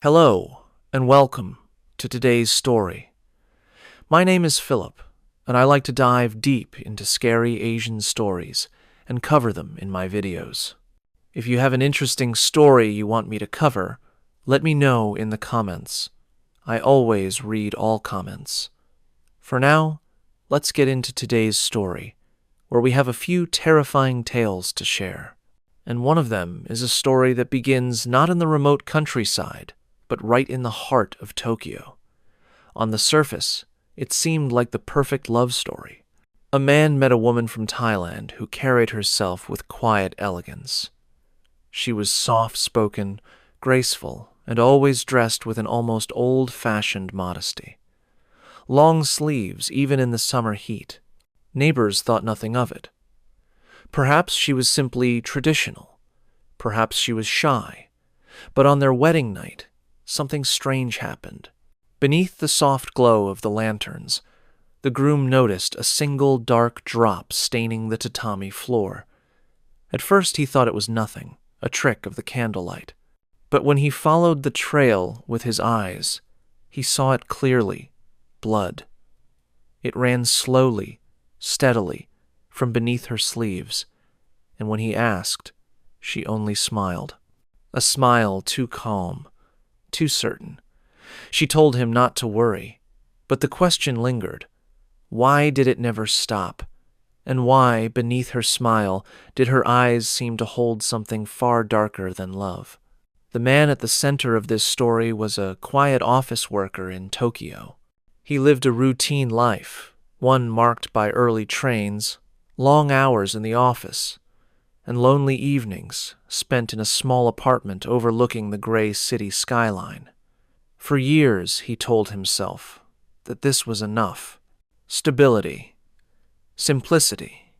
Hello, and welcome to today's story. My name is Philip, and I like to dive deep into scary Asian stories and cover them in my videos. If you have an interesting story you want me to cover, let me know in the comments. I always read all comments. For now, let's get into today's story, where we have a few terrifying tales to share. And one of them is a story that begins not in the remote countryside, but right in the heart of Tokyo. On the surface, it seemed like the perfect love story. A man met a woman from Thailand who carried herself with quiet elegance. She was soft-spoken, graceful, and always dressed with an almost old-fashioned modesty. Long sleeves, even in the summer heat. Neighbors thought nothing of it. Perhaps she was simply traditional. Perhaps she was shy. But on their wedding night, something strange happened. Beneath the soft glow of the lanterns, the groom noticed a single dark drop staining the tatami floor. At first he thought it was nothing, a trick of the candlelight. But when he followed the trail with his eyes, he saw it clearly: blood. It ran slowly, steadily, from beneath her sleeves, and when he asked, she only smiled. A smile too calm, too certain. She told him not to worry, but the question lingered. Why did it never stop? And why, beneath her smile, did her eyes seem to hold something far darker than love? The man at the center of this story was a quiet office worker in Tokyo. He lived a routine life, one marked by early trains, long hours in the office, and lonely evenings spent in a small apartment overlooking the gray city skyline. For years, he told himself that this was enough. Stability, simplicity,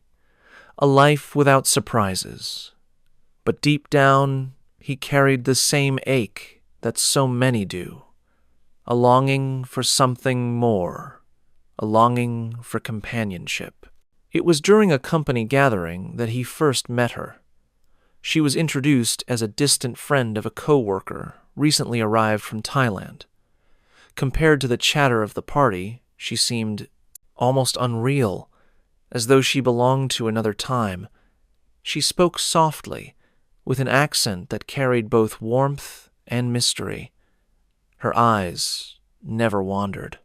a life without surprises. But deep down, he carried the same ache that so many do, a longing for something more, a longing for companionship. It was during a company gathering that he first met her. She was introduced as a distant friend of a co-worker recently arrived from Thailand. Compared to the chatter of the party, she seemed almost unreal, as though she belonged to another time. She spoke softly, with an accent that carried both warmth and mystery. Her eyes never wandered.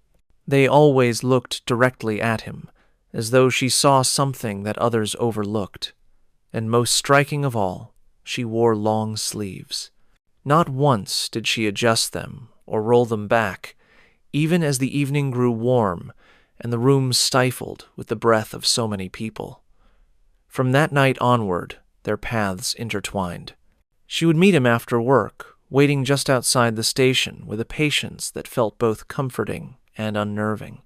They always looked directly at him, as though she saw something that others overlooked. And most striking of all, she wore long sleeves. Not once did she adjust them or roll them back, even as the evening grew warm and the room stifled with the breath of so many people. From that night onward, their paths intertwined. She would meet him after work, waiting just outside the station with a patience that felt both comforting and unnerving.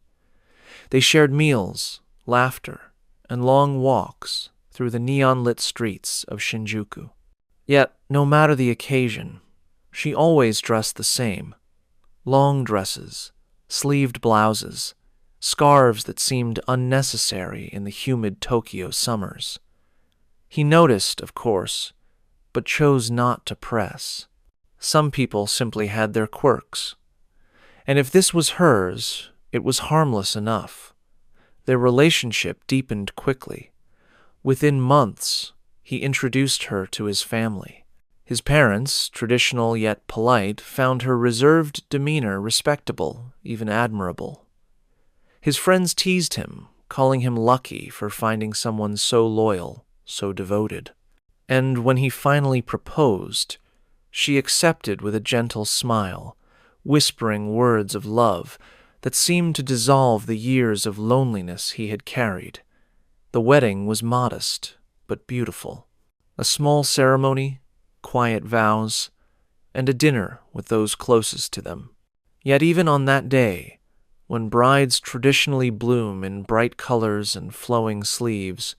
They shared meals, laughter, and long walks through the neon-lit streets of Shinjuku. Yet, no matter the occasion, she always dressed the same. Long dresses, sleeved blouses, scarves that seemed unnecessary in the humid Tokyo summers. He noticed, of course, but chose not to press. Some people simply had their quirks. And if this was hers, it was harmless enough. Their relationship deepened quickly. Within months, he introduced her to his family. His parents, traditional yet polite, found her reserved demeanor respectable, even admirable. His friends teased him, calling him lucky for finding someone so loyal, so devoted. And when he finally proposed, she accepted with a gentle smile, whispering words of love that seemed to dissolve the years of loneliness he had carried. The wedding was modest, but beautiful. A small ceremony, quiet vows, and a dinner with those closest to them. Yet even on that day, when brides traditionally bloom in bright colors and flowing sleeves,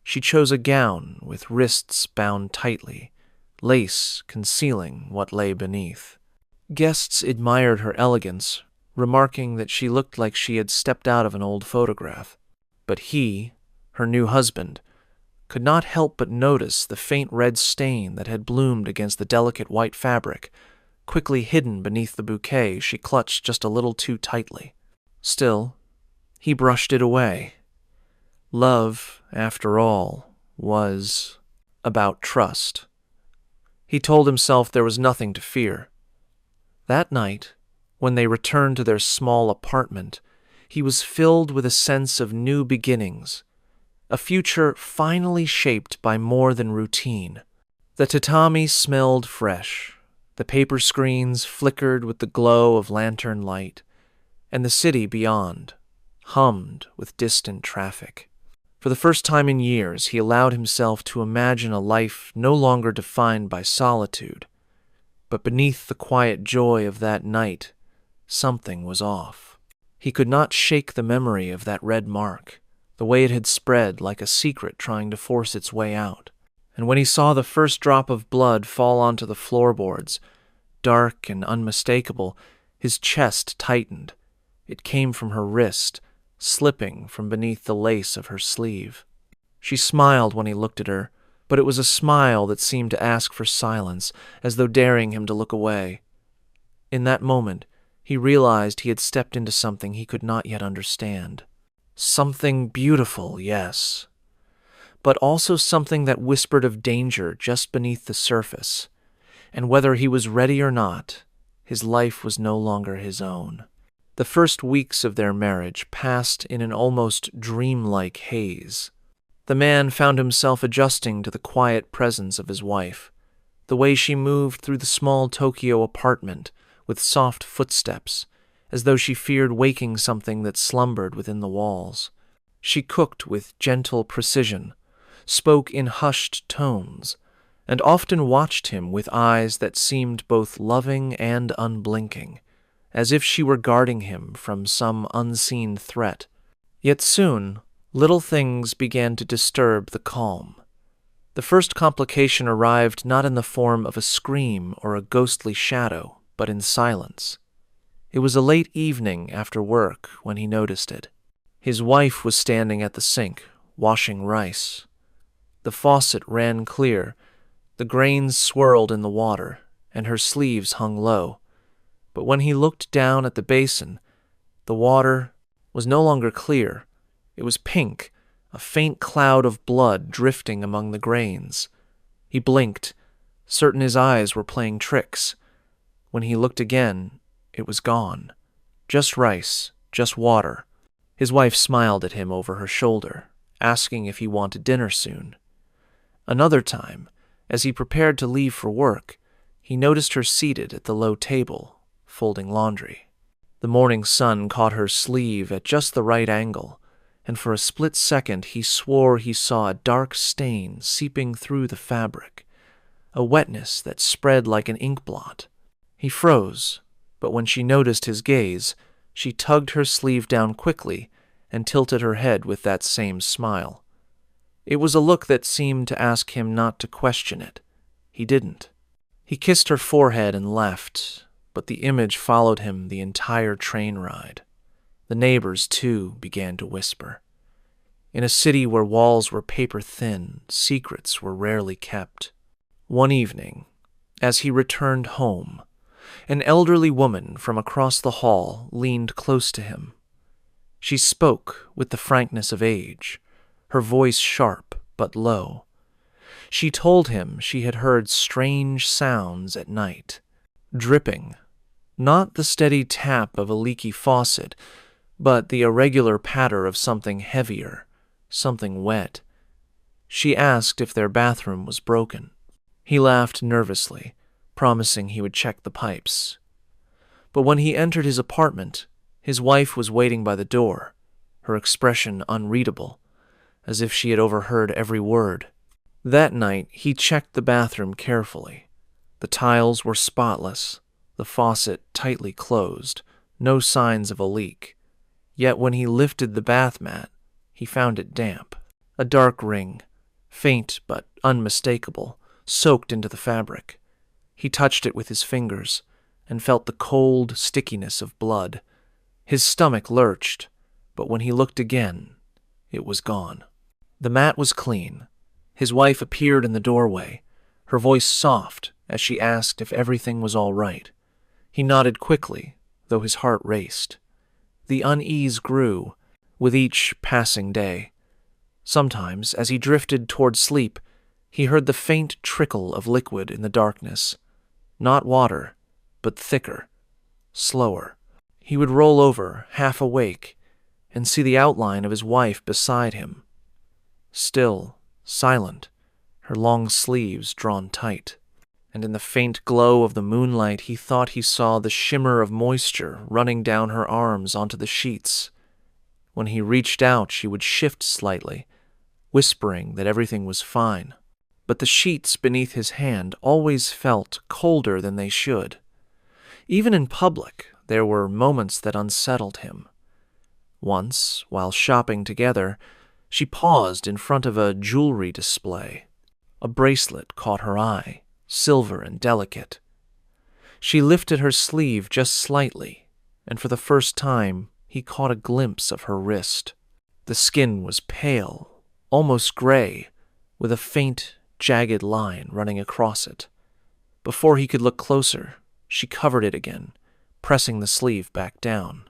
she chose a gown with wrists bound tightly, lace concealing what lay beneath. Guests admired her elegance, remarking that she looked like she had stepped out of an old photograph. But he, her new husband, could not help but notice the faint red stain that had bloomed against the delicate white fabric, quickly hidden beneath the bouquet she clutched just a little too tightly. Still, he brushed it away. Love, after all, was about trust. He told himself there was nothing to fear. That night, when they returned to their small apartment, he was filled with a sense of new beginnings, a future finally shaped by more than routine. The tatami smelled fresh, the paper screens flickered with the glow of lantern light, and the city beyond hummed with distant traffic. For the first time in years, he allowed himself to imagine a life no longer defined by solitude. But beneath the quiet joy of that night, something was off. He could not shake the memory of that red mark, the way it had spread like a secret trying to force its way out. And when he saw the first drop of blood fall onto the floorboards, dark and unmistakable, his chest tightened. It came from her wrist, slipping from beneath the lace of her sleeve. She smiled when he looked at her, but it was a smile that seemed to ask for silence, as though daring him to look away. In that moment, he realized he had stepped into something he could not yet understand. Something beautiful, yes, but also something that whispered of danger just beneath the surface. And whether he was ready or not, his life was no longer his own. The first weeks of their marriage passed in an almost dreamlike haze. The man found himself adjusting to the quiet presence of his wife, the way she moved through the small Tokyo apartment with soft footsteps, as though she feared waking something that slumbered within the walls. She cooked with gentle precision, spoke in hushed tones, and often watched him with eyes that seemed both loving and unblinking, as if she were guarding him from some unseen threat. Yet soon, little things began to disturb the calm. The first complication arrived not in the form of a scream or a ghostly shadow, but in silence. It was a late evening after work when he noticed it. His wife was standing at the sink, washing rice. The faucet ran clear, the grains swirled in the water, and her sleeves hung low. But when he looked down at the basin, the water was no longer clear. It was pink, a faint cloud of blood drifting among the grains. He blinked, certain his eyes were playing tricks. When he looked again, it was gone. Just rice, just water. His wife smiled at him over her shoulder, asking if he wanted dinner soon. Another time, as he prepared to leave for work, he noticed her seated at the low table, folding laundry. The morning sun caught her sleeve at just the right angle, and for a split second he swore he saw a dark stain seeping through the fabric, a wetness that spread like an ink blot. He froze, but when she noticed his gaze, she tugged her sleeve down quickly and tilted her head with that same smile. It was a look that seemed to ask him not to question it. He didn't. He kissed her forehead and left, but the image followed him the entire train ride. The neighbors, too, began to whisper. In a city where walls were paper-thin, secrets were rarely kept. One evening, as he returned home, an elderly woman from across the hall leaned close to him. She spoke with the frankness of age, her voice sharp but low. She told him she had heard strange sounds at night, dripping, not the steady tap of a leaky faucet, but the irregular patter of something heavier, something wet. She asked if their bathroom was broken. He laughed nervously, promising he would check the pipes. But when he entered his apartment, his wife was waiting by the door, her expression unreadable, as if she had overheard every word. That night, he checked the bathroom carefully. The tiles were spotless, the faucet tightly closed, no signs of a leak. Yet when he lifted the bath mat, he found it damp. A dark ring, faint but unmistakable, soaked into the fabric. He touched it with his fingers and felt the cold stickiness of blood. His stomach lurched, but when he looked again, it was gone. The mat was clean. His wife appeared in the doorway, her voice soft as she asked if everything was all right. He nodded quickly, though his heart raced. The unease grew with each passing day. Sometimes, as he drifted toward sleep, he heard the faint trickle of liquid in the darkness. Not water, but thicker, slower. He would roll over, half awake, and see the outline of his wife beside him. Still, silent, her long sleeves drawn tight. And in the faint glow of the moonlight he thought he saw the shimmer of moisture running down her arms onto the sheets. When he reached out, she would shift slightly, whispering that everything was fine. But the sheets beneath his hand always felt colder than they should. Even in public, there were moments that unsettled him. Once, while shopping together, she paused in front of a jewelry display. A bracelet caught her eye, silver and delicate. She lifted her sleeve just slightly, and for the first time he caught a glimpse of her wrist. The skin was pale, almost gray, with a faint, jagged line running across it. Before he could look closer, she covered it again, pressing the sleeve back down.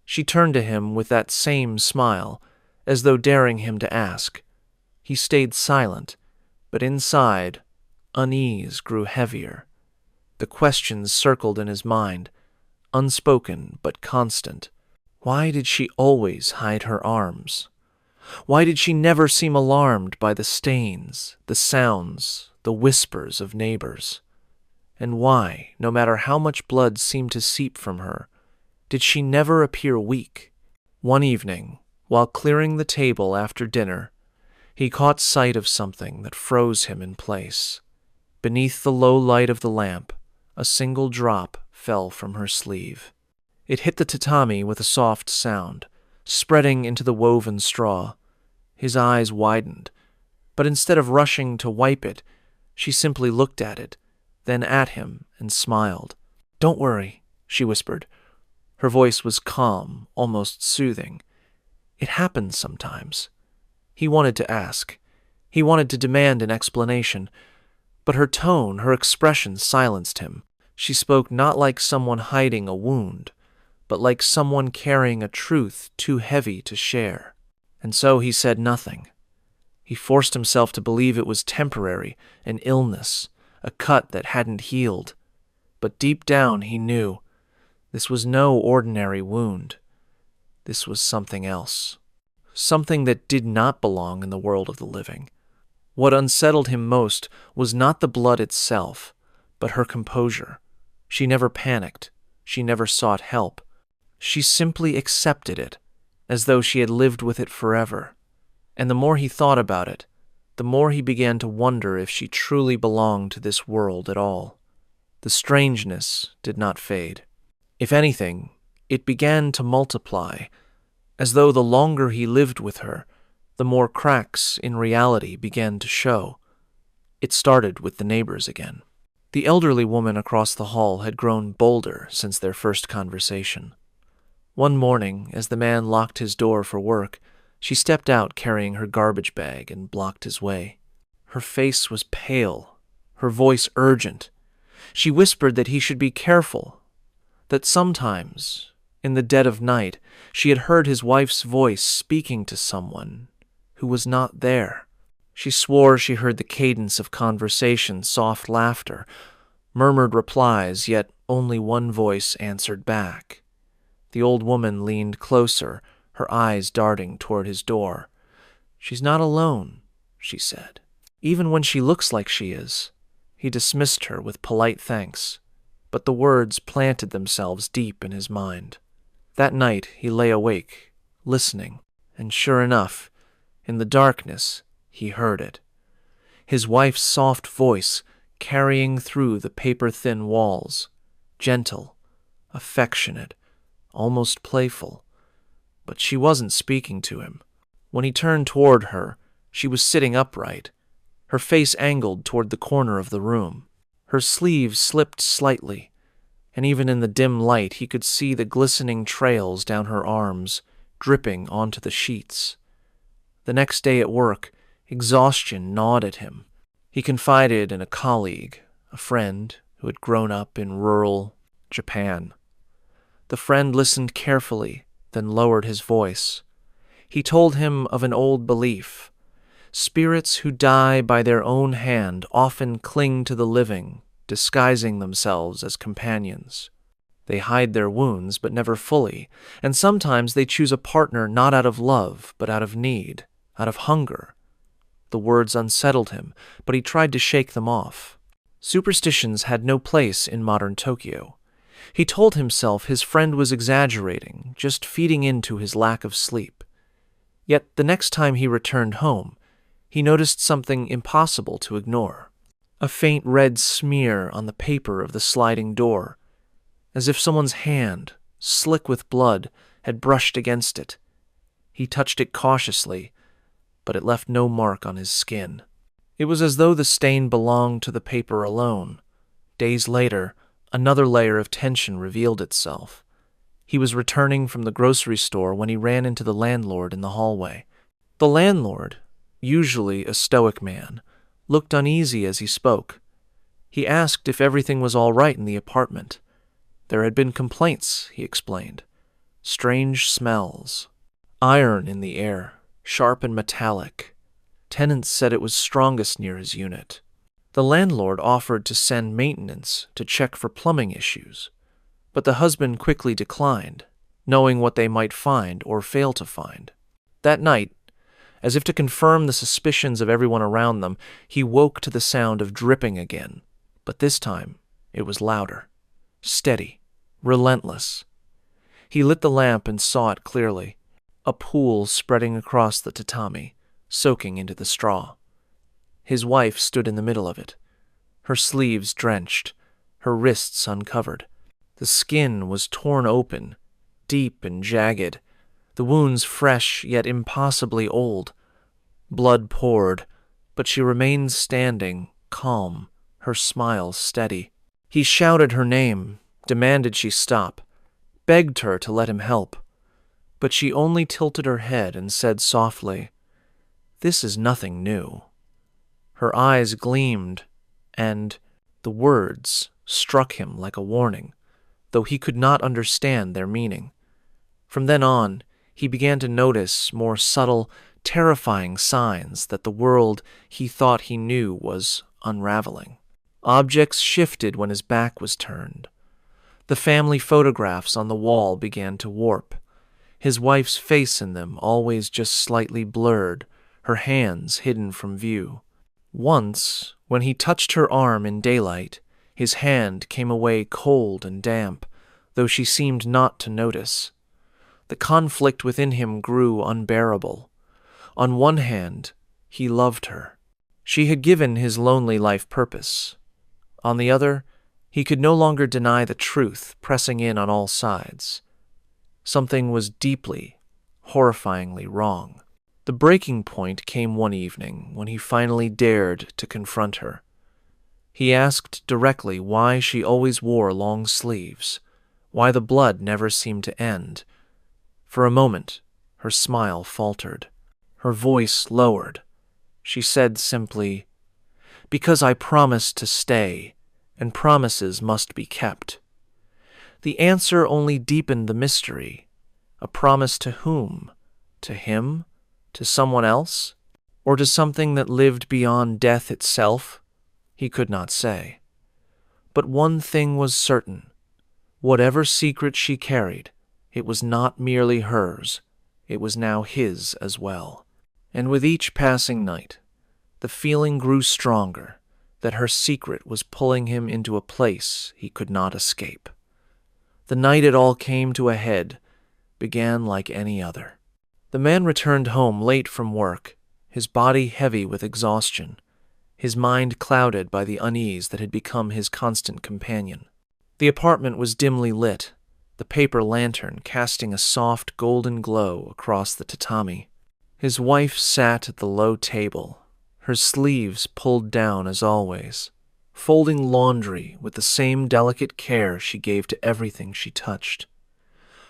She turned to him with that same smile, as though daring him to ask. He stayed silent, but inside, unease grew heavier. The questions circled in his mind, unspoken but constant. Why did she always hide her arms? Why did she never seem alarmed by the stains, the sounds, the whispers of neighbors? And why, no matter how much blood seemed to seep from her, did she never appear weak? One evening, while clearing the table after dinner, he caught sight of something that froze him in place. Beneath the low light of the lamp, a single drop fell from her sleeve. It hit the tatami with a soft sound, spreading into the woven straw. His eyes widened, but instead of rushing to wipe it, she simply looked at it, then at him and smiled. "Don't worry," she whispered. Her voice was calm, almost soothing. It happens sometimes. He wanted to ask. He wanted to demand an explanation, but her tone, her expression silenced him. She spoke not like someone hiding a wound, but like someone carrying a truth too heavy to share. And so he said nothing. He forced himself to believe it was temporary, an illness, a cut that hadn't healed. But deep down he knew this was no ordinary wound. This was something else. Something that did not belong in the world of the living. What unsettled him most was not the blood itself, but her composure. She never panicked. She never sought help. She simply accepted it, as though she had lived with it forever. And the more he thought about it, the more he began to wonder if she truly belonged to this world at all. The strangeness did not fade. If anything, it began to multiply, as though the longer he lived with her, the more cracks in reality began to show. It started with the neighbors again. The elderly woman across the hall had grown bolder since their first conversation. One morning, as the man locked his door for work, she stepped out carrying her garbage bag and blocked his way. Her face was pale, her voice urgent. She whispered that he should be careful, that sometimes, in the dead of night, she had heard his wife's voice speaking to someone who was not there. She swore she heard the cadence of conversation, soft laughter, murmured replies, yet only one voice answered back. The old woman leaned closer, her eyes darting toward his door. "She's not alone," she said. "Even when she looks like she is." He dismissed her with polite thanks, but the words planted themselves deep in his mind. That night he lay awake, listening, and sure enough, in the darkness, he heard it. His wife's soft voice carrying through the paper-thin walls, gentle, affectionate, almost playful. But she wasn't speaking to him. When he turned toward her, she was sitting upright, her face angled toward the corner of the room. Her sleeves slipped slightly, and even in the dim light he could see the glistening trails down her arms, dripping onto the sheets. The next day at work, exhaustion gnawed at him. He confided in a colleague, a friend who had grown up in rural Japan. The friend listened carefully, then lowered his voice. He told him of an old belief. Spirits who die by their own hand often cling to the living, disguising themselves as companions. They hide their wounds, but never fully, and sometimes they choose a partner not out of love, but out of need, out of hunger. The words unsettled him, but he tried to shake them off. Superstitions had no place in modern Tokyo. He told himself his friend was exaggerating, just feeding into his lack of sleep. Yet the next time he returned home, he noticed something impossible to ignore. A faint red smear on the paper of the sliding door, as if someone's hand, slick with blood, had brushed against it. He touched it cautiously, but it left no mark on his skin. It was as though the stain belonged to the paper alone. Days later, another layer of tension revealed itself. He was returning from the grocery store when he ran into the landlord in the hallway. The landlord, usually a stoic man, looked uneasy as he spoke. He asked if everything was all right in the apartment. There had been complaints, he explained. Strange smells. Iron in the air, sharp and metallic. Tenants said it was strongest near his unit. The landlord offered to send maintenance to check for plumbing issues, but the husband quickly declined, knowing what they might find or fail to find. That night, as if to confirm the suspicions of everyone around them, he woke to the sound of dripping again, but this time it was louder, steady, relentless. He lit the lamp and saw it clearly, a pool spreading across the tatami, soaking into the straw. His wife stood in the middle of it, her sleeves drenched, her wrists uncovered. The skin was torn open, deep and jagged, the wounds fresh yet impossibly old. Blood poured, but she remained standing, calm, her smile steady. He shouted her name, demanded she stop, begged her to let him help. But she only tilted her head and said softly, "This is nothing new." Her eyes gleamed, and the words struck him like a warning, though he could not understand their meaning. From then on, he began to notice more subtle, terrifying signs that the world he thought he knew was unraveling. Objects shifted when his back was turned. The family photographs on the wall began to warp, his wife's face in them always just slightly blurred, her hands hidden from view. Once, when he touched her arm in daylight, his hand came away cold and damp, though she seemed not to notice. The conflict within him grew unbearable. On one hand, he loved her. She had given his lonely life purpose. On the other, he could no longer deny the truth pressing in on all sides. Something was deeply, horrifyingly wrong. The breaking point came one evening when he finally dared to confront her. He asked directly why she always wore long sleeves, why the blood never seemed to end. For a moment, her smile faltered. Her voice lowered. She said simply, "Because I promised to stay, and promises must be kept." The answer only deepened the mystery. A promise to whom? To him? To someone else? Or to something that lived beyond death itself? He could not say. But one thing was certain. Whatever secret she carried, it was not merely hers. It was now his as well. And with each passing night, the feeling grew stronger that her secret was pulling him into a place he could not escape. The night it all came to a head began like any other. The man returned home late from work, his body heavy with exhaustion, his mind clouded by the unease that had become his constant companion. The apartment was dimly lit, the paper lantern casting a soft golden glow across the tatami. His wife sat at the low table, her sleeves pulled down as always, folding laundry with the same delicate care she gave to everything she touched.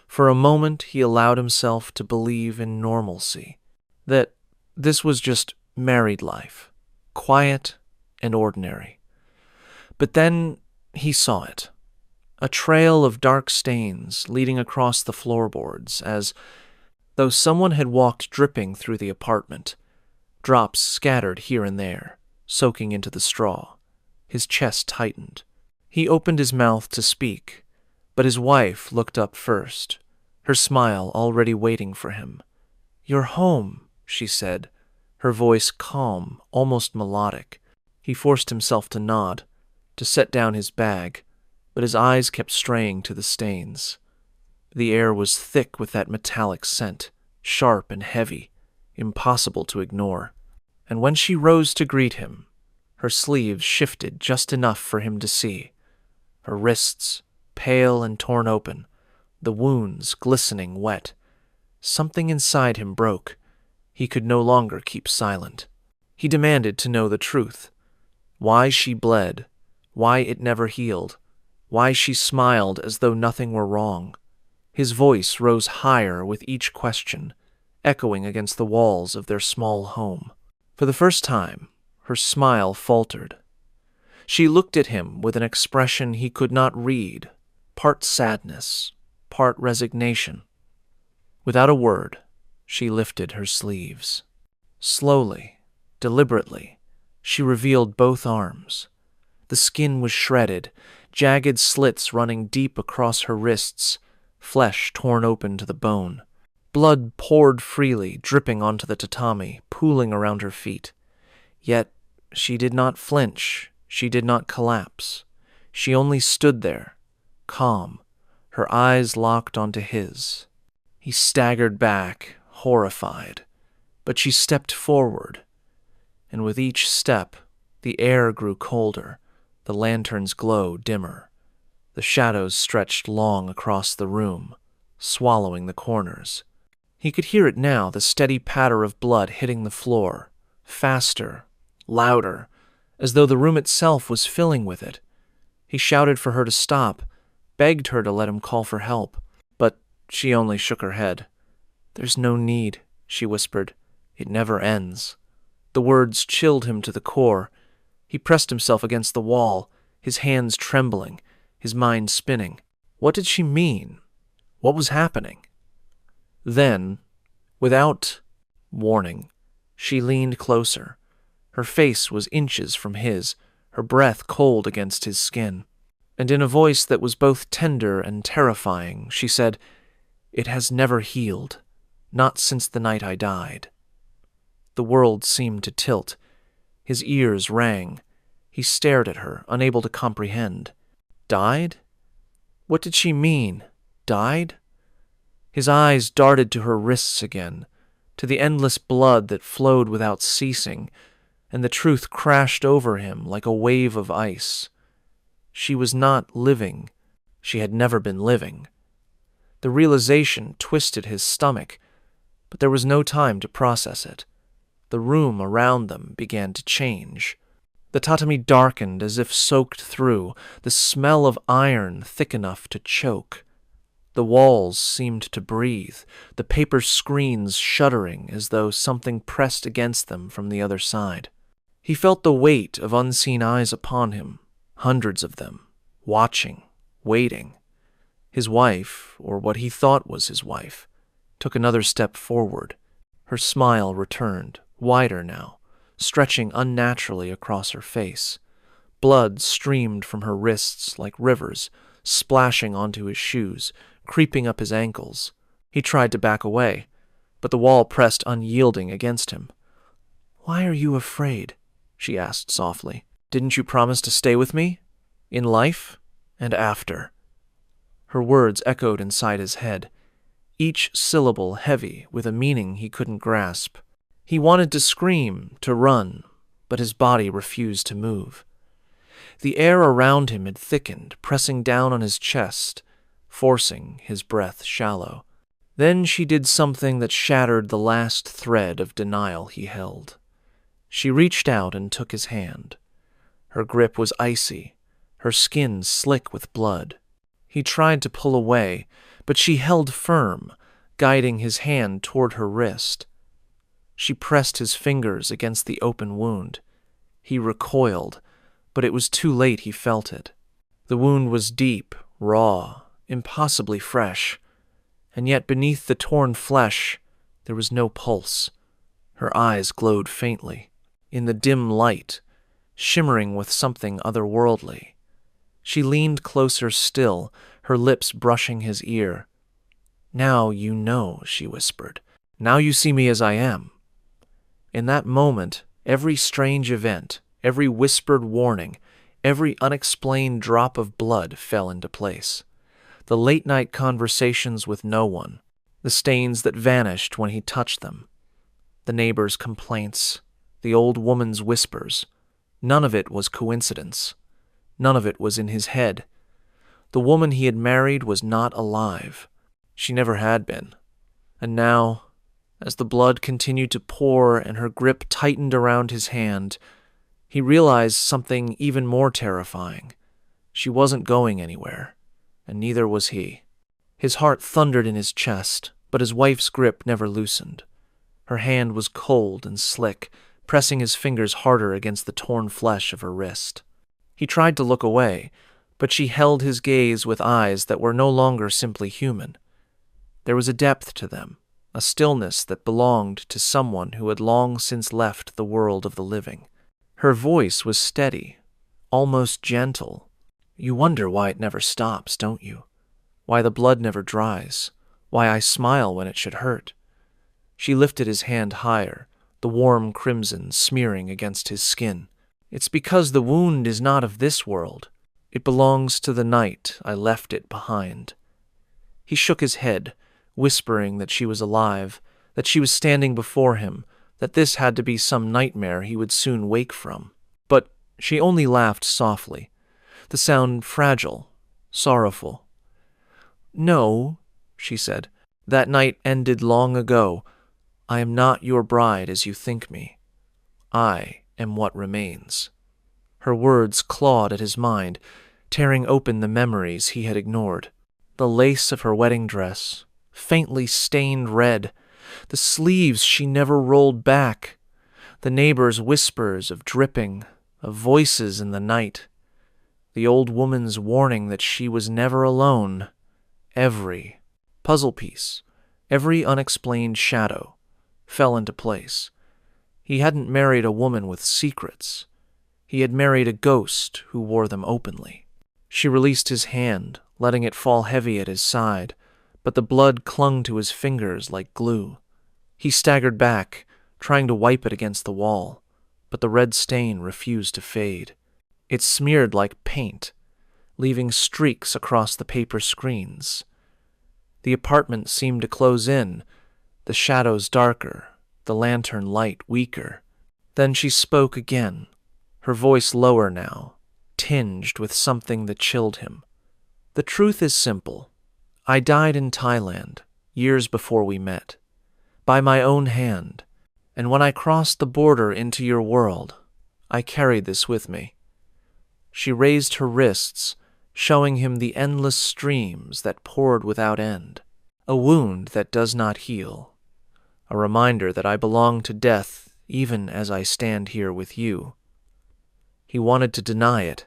For a moment he allowed himself to believe in normalcy, that this was just married life, quiet and ordinary. But then he saw it. A trail of dark stains leading across the floorboards, as though someone had walked dripping through the apartment. Drops scattered here and there, soaking into the straw. His chest tightened. He opened his mouth to speak, but his wife looked up first, her smile already waiting for him. "You're home," she said, her voice calm, almost melodic. He forced himself to nod, to set down his bag, but his eyes kept straying to the stains. The air was thick with that metallic scent, sharp and heavy, impossible to ignore. And when she rose to greet him, her sleeves shifted just enough for him to see. Her wrists, pale and torn open, the wounds glistening wet. Something inside him broke. He could no longer keep silent. He demanded to know the truth. Why she bled, why it never healed, why she smiled as though nothing were wrong. His voice rose higher with each question, echoing against the walls of their small home. For the first time, her smile faltered. She looked at him with an expression he could not read, part sadness, part resignation. Without a word, she lifted her sleeves. Slowly, deliberately, she revealed both arms. The skin was shredded, jagged slits running deep across her wrists, flesh torn open to the bone. Blood poured freely, dripping onto the tatami, pooling around her feet. Yet she did not flinch, she did not collapse. She only stood there, calm, her eyes locked onto his. He staggered back, horrified, but she stepped forward, and with each step, the air grew colder, the lantern's glow dimmer. The shadows stretched long across the room, swallowing the corners. He could hear it now, the steady patter of blood hitting the floor, faster, louder, as though the room itself was filling with it. He shouted for her to stop, begged her to let him call for help, but she only shook her head. "There's no need," she whispered. "It never ends." The words chilled him to the core. He pressed himself against the wall, his hands trembling, his mind spinning. What did she mean? What was happening? Then, without warning, she leaned closer. Her face was inches from his, her breath cold against his skin. And in a voice that was both tender and terrifying, she said, "It has never healed, not since the night I died." The world seemed to tilt. His ears rang. He stared at her, unable to comprehend. Died? What did she mean? Died? His eyes darted to her wrists again, to the endless blood that flowed without ceasing, and the truth crashed over him like a wave of ice. She was not living. She had never been living. The realization twisted his stomach, but there was no time to process it. The room around them began to change. The tatami darkened as if soaked through, the smell of iron thick enough to choke. The walls seemed to breathe, the paper screens shuddering as though something pressed against them from the other side. He felt the weight of unseen eyes upon him, hundreds of them, watching, waiting. His wife, or what he thought was his wife, took another step forward. Her smile returned, wider now, stretching unnaturally across her face. Blood streamed from her wrists like rivers, splashing onto his shoes, creeping up his ankles. He tried to back away, but the wall pressed unyielding against him. "Why are you afraid?" she asked softly. "Didn't you promise to stay with me? In life and after?" Her words echoed inside his head, each syllable heavy with a meaning he couldn't grasp. He wanted to scream, to run, but his body refused to move. The air around him had thickened, pressing down on his chest, forcing his breath shallow. Then she did something that shattered the last thread of denial he held. She reached out and took his hand. Her grip was icy, her skin slick with blood. He tried to pull away, but she held firm, guiding his hand toward her wrist. She pressed his fingers against the open wound. He recoiled, but it was too late he felt it. The wound was deep, raw, impossibly fresh, and yet beneath the torn flesh there was no pulse. Her eyes glowed faintly, in the dim light, shimmering with something otherworldly. She leaned closer still, her lips brushing his ear. "Now you know," she whispered. "Now you see me as I am." In that moment, every strange event, every whispered warning, every unexplained drop of blood fell into place. The late-night conversations with no one, the stains that vanished when he touched them, the neighbors' complaints, the old woman's whispers. None of it was coincidence. None of it was in his head. The woman he had married was not alive. She never had been. And now, as the blood continued to pour and her grip tightened around his hand, he realized something even more terrifying. She wasn't going anywhere, and neither was he. His heart thundered in his chest, but his wife's grip never loosened. Her hand was cold and slick, pressing his fingers harder against the torn flesh of her wrist. He tried to look away, but she held his gaze with eyes that were no longer simply human. There was a depth to them, a stillness that belonged to someone who had long since left the world of the living. Her voice was steady, almost gentle. "You wonder why it never stops, don't you? Why the blood never dries? Why I smile when it should hurt?" She lifted his hand higher, the warm crimson smearing against his skin. "It's because the wound is not of this world. It belongs to the night I left it behind." He shook his head, whispering that she was alive, that she was standing before him, that this had to be some nightmare he would soon wake from. But she only laughed softly, the sound fragile, sorrowful. "No," she said, "that night ended long ago. I am not your bride as you think me. I am what remains." Her words clawed at his mind, tearing open the memories he had ignored. The lace of her wedding dress, faintly stained red, the sleeves she never rolled back, the neighbors' whispers of dripping, of voices in the night, the old woman's warning that she was never alone. Every puzzle piece, every unexplained shadow, fell into place. He hadn't married a woman with secrets. He had married a ghost who wore them openly. She released his hand, letting it fall heavy at his side, but the blood clung to his fingers like glue. He staggered back, trying to wipe it against the wall, but the red stain refused to fade. It smeared like paint, leaving streaks across the paper screens. The apartment seemed to close in, the shadows darker, the lantern light weaker. Then she spoke again, her voice lower now, tinged with something that chilled him. "The truth is simple. I died in Thailand, years before we met, by my own hand, and when I crossed the border into your world, I carried this with me." She raised her wrists, showing him the endless streams that poured without end. "A wound that does not heal. A reminder that I belong to death even as I stand here with you." He wanted to deny it.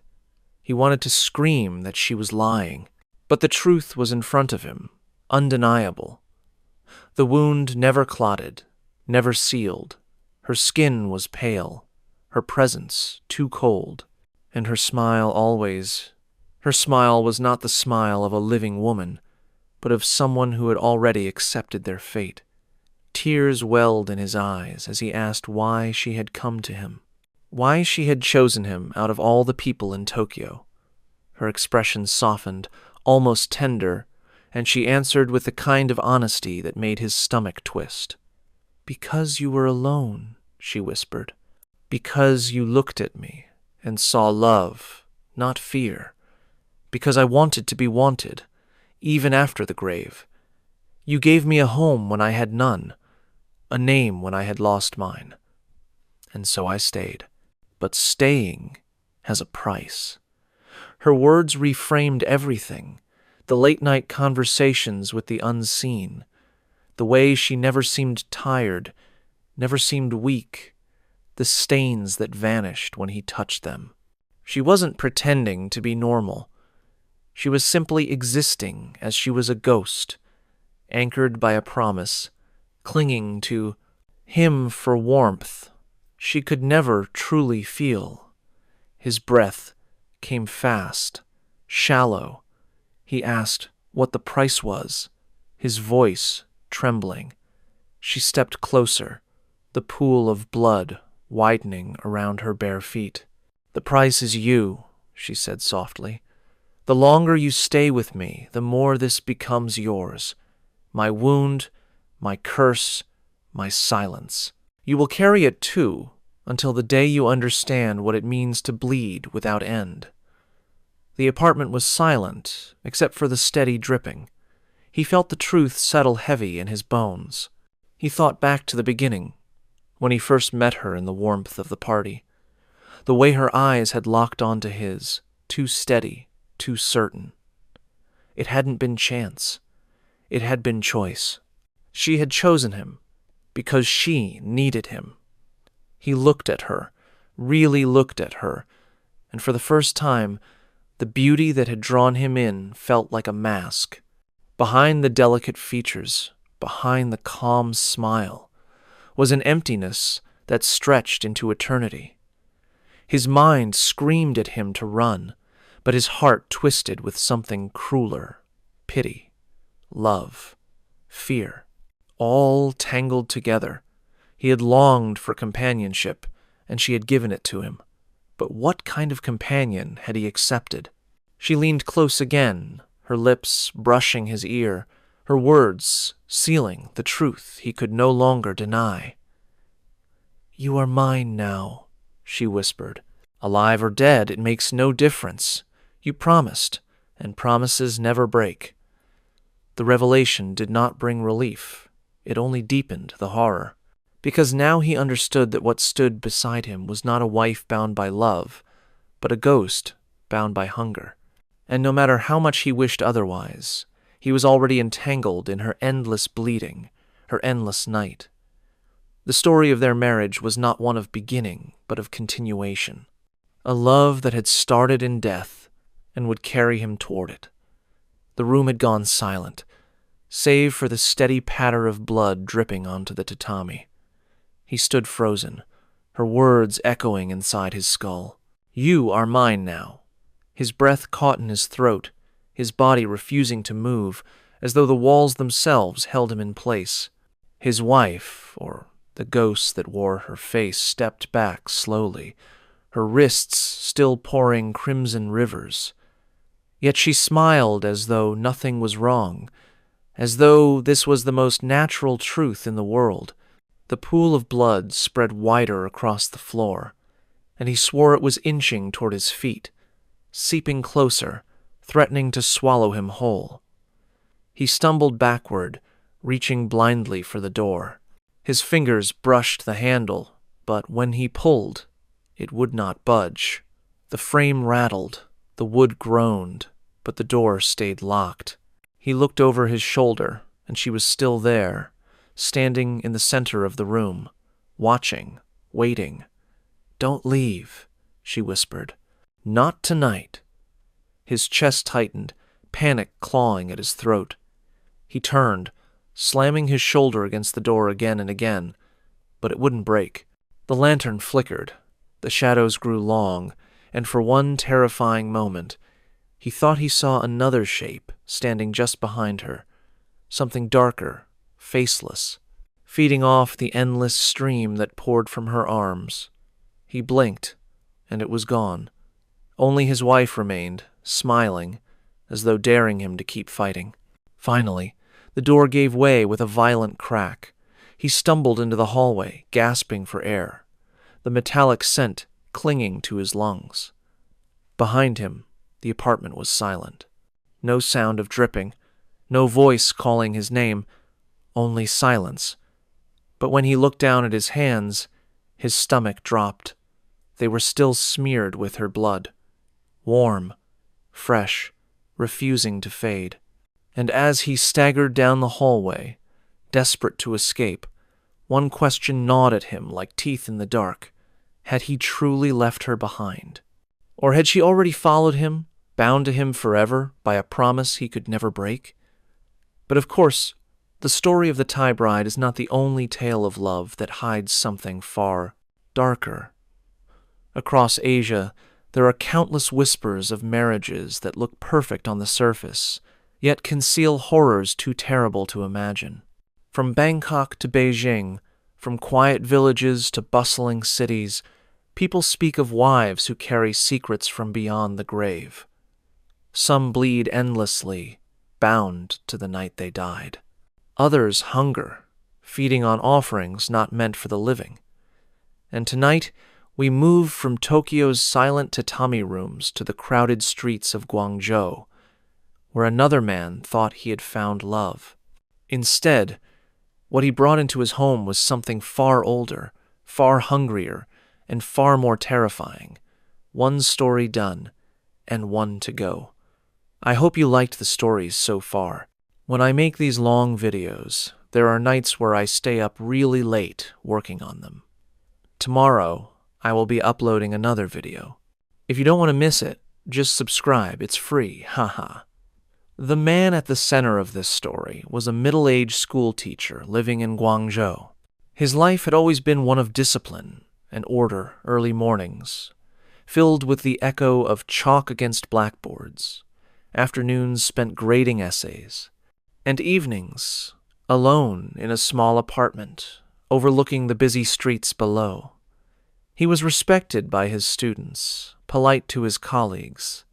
He wanted to scream that she was lying. But the truth was in front of him, undeniable. The wound never clotted, never sealed. Her skin was pale, her presence too cold, and her smile always. Her smile was not the smile of a living woman, but of someone who had already accepted their fate. Tears welled in his eyes as he asked why she had come to him, why she had chosen him out of all the people in Tokyo. Her expression softened, almost tender, and she answered with the kind of honesty that made his stomach twist. "Because you were alone," she whispered. "Because you looked at me and saw love, not fear. Because I wanted to be wanted, even after the grave. You gave me a home when I had none, a name when I had lost mine. And so I stayed. But staying has a price." Her words reframed everything, the late-night conversations with the unseen, the way she never seemed tired, never seemed weak, the stains that vanished when he touched them. She wasn't pretending to be normal. She was simply existing as she was a ghost, anchored by a promise, clinging to him for warmth she could never truly feel. His breath came fast, shallow. He asked what the price was, his voice trembling. She stepped closer, the pool of blood widening around her bare feet. "The price is you," she said softly. "The longer you stay with me, the more this becomes yours. My wound, my curse, my silence. You will carry it too, until the day you understand what it means to bleed without end." The apartment was silent, except for the steady dripping. He felt the truth settle heavy in his bones. He thought back to the beginning, when he first met her in the warmth of the party. The way her eyes had locked onto his, too steady, too certain. It hadn't been chance. It had been choice. She had chosen him because she needed him. He looked at her, really looked at her, and for the first time, the beauty that had drawn him in felt like a mask. Behind the delicate features, behind the calm smile, was an emptiness that stretched into eternity. His mind screamed at him to run, but his heart twisted with something crueler: pity, love, fear, all tangled together. He had longed for companionship, and she had given it to him. But what kind of companion had he accepted? She leaned close again, her lips brushing his ear, her words sealing the truth he could no longer deny. "You are mine now," she whispered. "Alive or dead, it makes no difference. You promised, and promises never break." The revelation did not bring relief. It only deepened the horror. Because now he understood that what stood beside him was not a wife bound by love, but a ghost bound by hunger. And no matter how much he wished otherwise, he was already entangled in her endless bleeding, her endless night. The story of their marriage was not one of beginning, but of continuation. A love that had started in death and would carry him toward it. The room had gone silent, save for the steady patter of blood dripping onto the tatami. He stood frozen, her words echoing inside his skull. "You are mine now." His breath caught in his throat, his body refusing to move, as though the walls themselves held him in place. His wife, or the ghost that wore her face, stepped back slowly, her wrists still pouring crimson rivers. Yet she smiled as though nothing was wrong, as though this was the most natural truth in the world. The pool of blood spread wider across the floor, and he swore it was inching toward his feet, seeping closer, threatening to swallow him whole. He stumbled backward, reaching blindly for the door. His fingers brushed the handle, but when he pulled, it would not budge. The frame rattled, the wood groaned, but the door stayed locked. He looked over his shoulder, and she was still there, standing in the center of the room, watching, waiting. "Don't leave," she whispered. "Not tonight." His chest tightened, panic clawing at his throat. He turned, slamming his shoulder against the door again and again, but it wouldn't break. The lantern flickered, the shadows grew long, and for one terrifying moment, he thought he saw another shape standing just behind her, something darker, faceless, feeding off the endless stream that poured from her arms. He blinked, and it was gone. Only his wife remained, smiling, as though daring him to keep fighting. Finally, the door gave way with a violent crack. He stumbled into the hallway, gasping for air, the metallic scent clinging to his lungs. Behind him, the apartment was silent. No sound of dripping, no voice calling his name, only silence. But when he looked down at his hands, his stomach dropped. They were still smeared with her blood, warm, fresh, refusing to fade. And as he staggered down the hallway, desperate to escape, one question gnawed at him like teeth in the dark. Had he truly left her behind? Or had she already followed him, bound to him forever by a promise he could never break? But of course, the story of the Thai bride is not the only tale of love that hides something far darker. Across Asia, there are countless whispers of marriages that look perfect on the surface, yet conceal horrors too terrible to imagine. From Bangkok to Beijing, from quiet villages to bustling cities, people speak of wives who carry secrets from beyond the grave. Some bleed endlessly, bound to the night they died. Others hunger, feeding on offerings not meant for the living. And tonight, we move from Tokyo's silent tatami rooms to the crowded streets of Guangzhou, where another man thought he had found love. Instead, what he brought into his home was something far older, far hungrier, and far more terrifying. One story done, and one to go. I hope you liked the stories so far. When I make these long videos, there are nights where I stay up really late working on them. Tomorrow, I will be uploading another video. If you don't want to miss it, just subscribe. It's free, haha. The man at the center of this story was a middle-aged school teacher living in Guangzhou. His life had always been one of discipline and order early mornings, filled with the echo of chalk against blackboards, afternoons spent grading essays, and evenings alone in a small apartment overlooking the busy streets below. He was respected by his students, polite to his colleagues,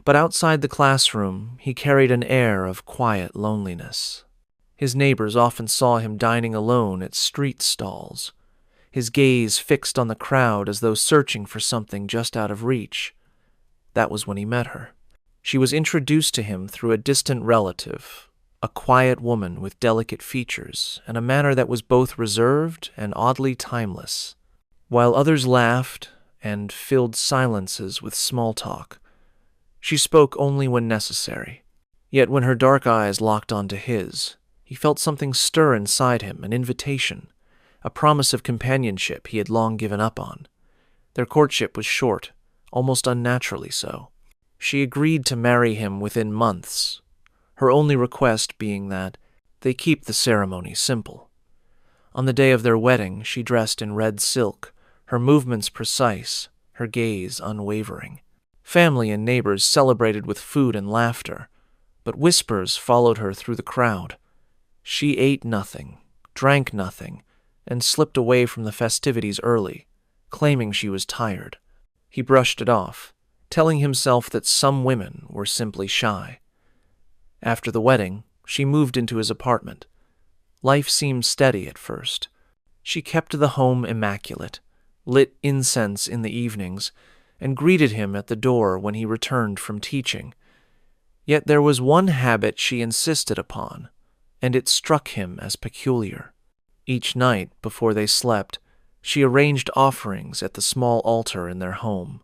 but outside the classroom he carried an air of quiet loneliness. His neighbors often saw him dining alone at street stalls, his gaze fixed on the crowd as though searching for something just out of reach. That was when he met her. She was introduced to him through a distant relative, a quiet woman with delicate features and a manner that was both reserved and oddly timeless. While others laughed and filled silences with small talk, she spoke only when necessary. Yet when her dark eyes locked onto his, he felt something stir inside him, an invitation, a promise of companionship he had long given up on. Their courtship was short, almost unnaturally so. She agreed to marry him within months, her only request being that they keep the ceremony simple. On the day of their wedding, she dressed in red silk, her movements precise, her gaze unwavering. Family and neighbors celebrated with food and laughter, but whispers followed her through the crowd. She ate nothing, drank nothing, and slipped away from the festivities early, claiming she was tired. He brushed it off, telling himself that some women were simply shy. After the wedding, she moved into his apartment. Life seemed steady at first. She kept the home immaculate, lit incense in the evenings, and greeted him at the door when he returned from teaching. Yet there was one habit she insisted upon, and it struck him as peculiar. Each night, before they slept, she arranged offerings at the small altar in their home.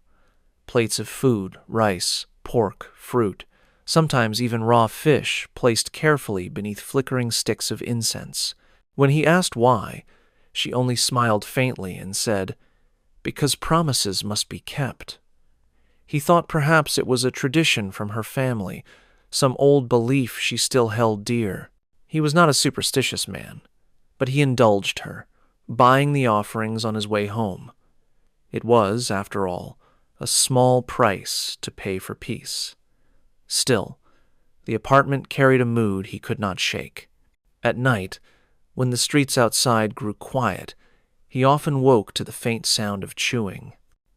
Plates of food, rice, pork, fruit, sometimes even raw fish placed carefully beneath flickering sticks of incense. When he asked why, she only smiled faintly and said, "Because promises must be kept." He thought perhaps it was a tradition from her family, some old belief she still held dear. He was not a superstitious man, but he indulged her, buying the offerings on his way home. It was, after all, a small price to pay for peace. Still, the apartment carried a mood he could not shake. At night, when the streets outside grew quiet, he often woke to the faint sound of chewing.